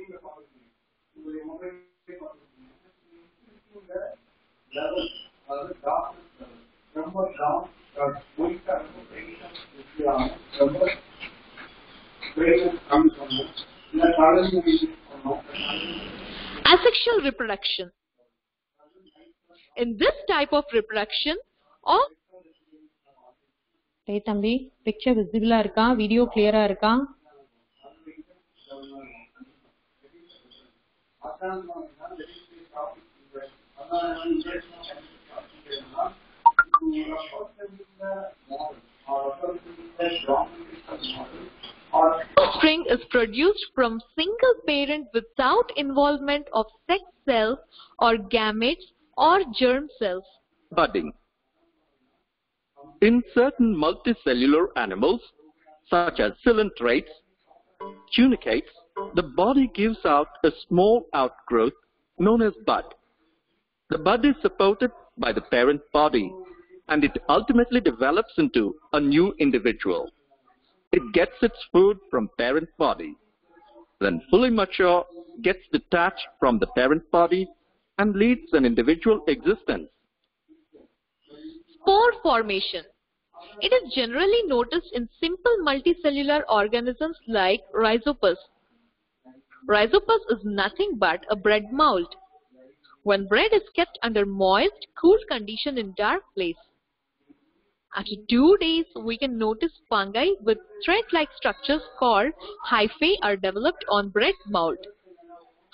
Asexual reproduction. In this type of reproduction, all டேய் தம்பி, பிக்சர் விசிபிளா இருக்கா? வீடியோ கிளியரா இருக்கா? Offspring is produced from single parent without involvement of sex cells or gametes or germ cells. Budding. In certain multicellular animals, such as coelentrates, tunicates, the body gives out a small outgrowth known as bud. The bud is supported by the parent body, and it ultimately develops into a new individual. It gets its food from parent body, then fully mature, gets detached from the parent body, and leads an individual existence. Spore formation. It is generally noticed in simple multicellular organisms like Rhizopus. Rhizopus is nothing but a bread mold. When bread is kept under moist, cool condition in dark place, after 2 days, we can notice fungi with thread-like structures called hyphae are developed on bread mold.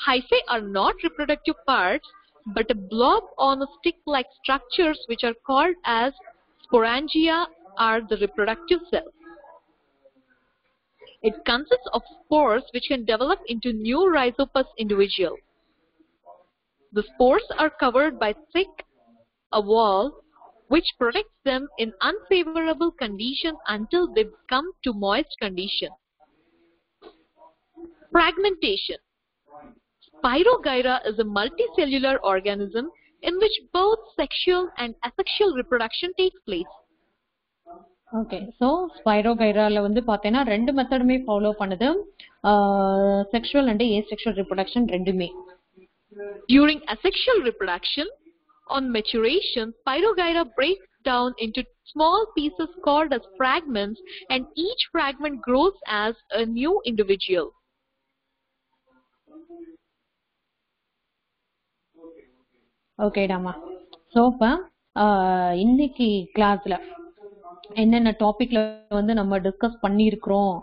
Hyphae are not reproductive parts, but a blob on a stick-like structures which are called as sporangia are the reproductive cells. It consists of spores which can develop into new Rhizopus individual. The spores are covered by thick a wall which protects them in unfavorable conditions until they come to moist condition. Fragmentation. Spirogyra is a multicellular organism in which both sexual and asexual reproduction takes place. Okay, so ஸ்பைரோகைரால வந்து பார்த்தீங்கன்னா 2 மெத்தடுமே follow பண்ணுது, sexual and asexual reproduction ரெண்டுமே. During asexual reproduction, on maturation, Spirogyra breaks down into small pieces called as fragments, and each fragment grows as a new individual. ஓகேடாமா. So இப்போ இன்னைக்கு கிளாஸ்ல என்னென்ன டாபிக்ல வந்து நம்ம டிஸ்கஸ் பண்ணியிருக்கிறோம்.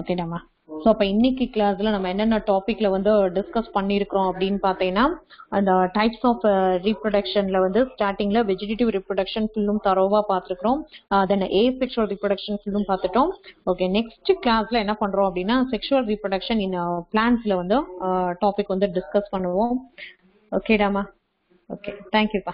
ஓகேடாமா. ஸோ அப்போ இன்னைக்கு கிளாஸ்ல நம்ம என்னென்ன டாபிக்ல வந்து டிஸ்கஸ் பண்ணியிருக்கிறோம் அப்படின்னு பார்த்தீங்கன்னா, அந்த டைப்ஸ் ஆஃப் ரீப்ரொடக்ஷன்ல வந்து ஸ்டார்டிங்ல வெஜிடேட்டிவ் ரீப்ரொடக்ஷன் ஃபுல்லும் தரோவா பார்த்துருக்கிறோம். தென் ஏசெக்ஷுவல் ரீப்ரொடக்ஷன் ஃபுல்லும் பார்த்துட்டோம். ஓகே, நெக்ஸ்ட் கிளாஸ்ல என்ன பண்றோம் அப்படின்னா, செக்ஷுவல் ரீப்ரொடக்ஷன் இன் பிளான்ட்ஸ்ல வந்து டாபிக் வந்து டிஸ்கஸ் பண்ணுவோம். ஓகேடாமா. ஓகே, தேங்க்யூப்பா.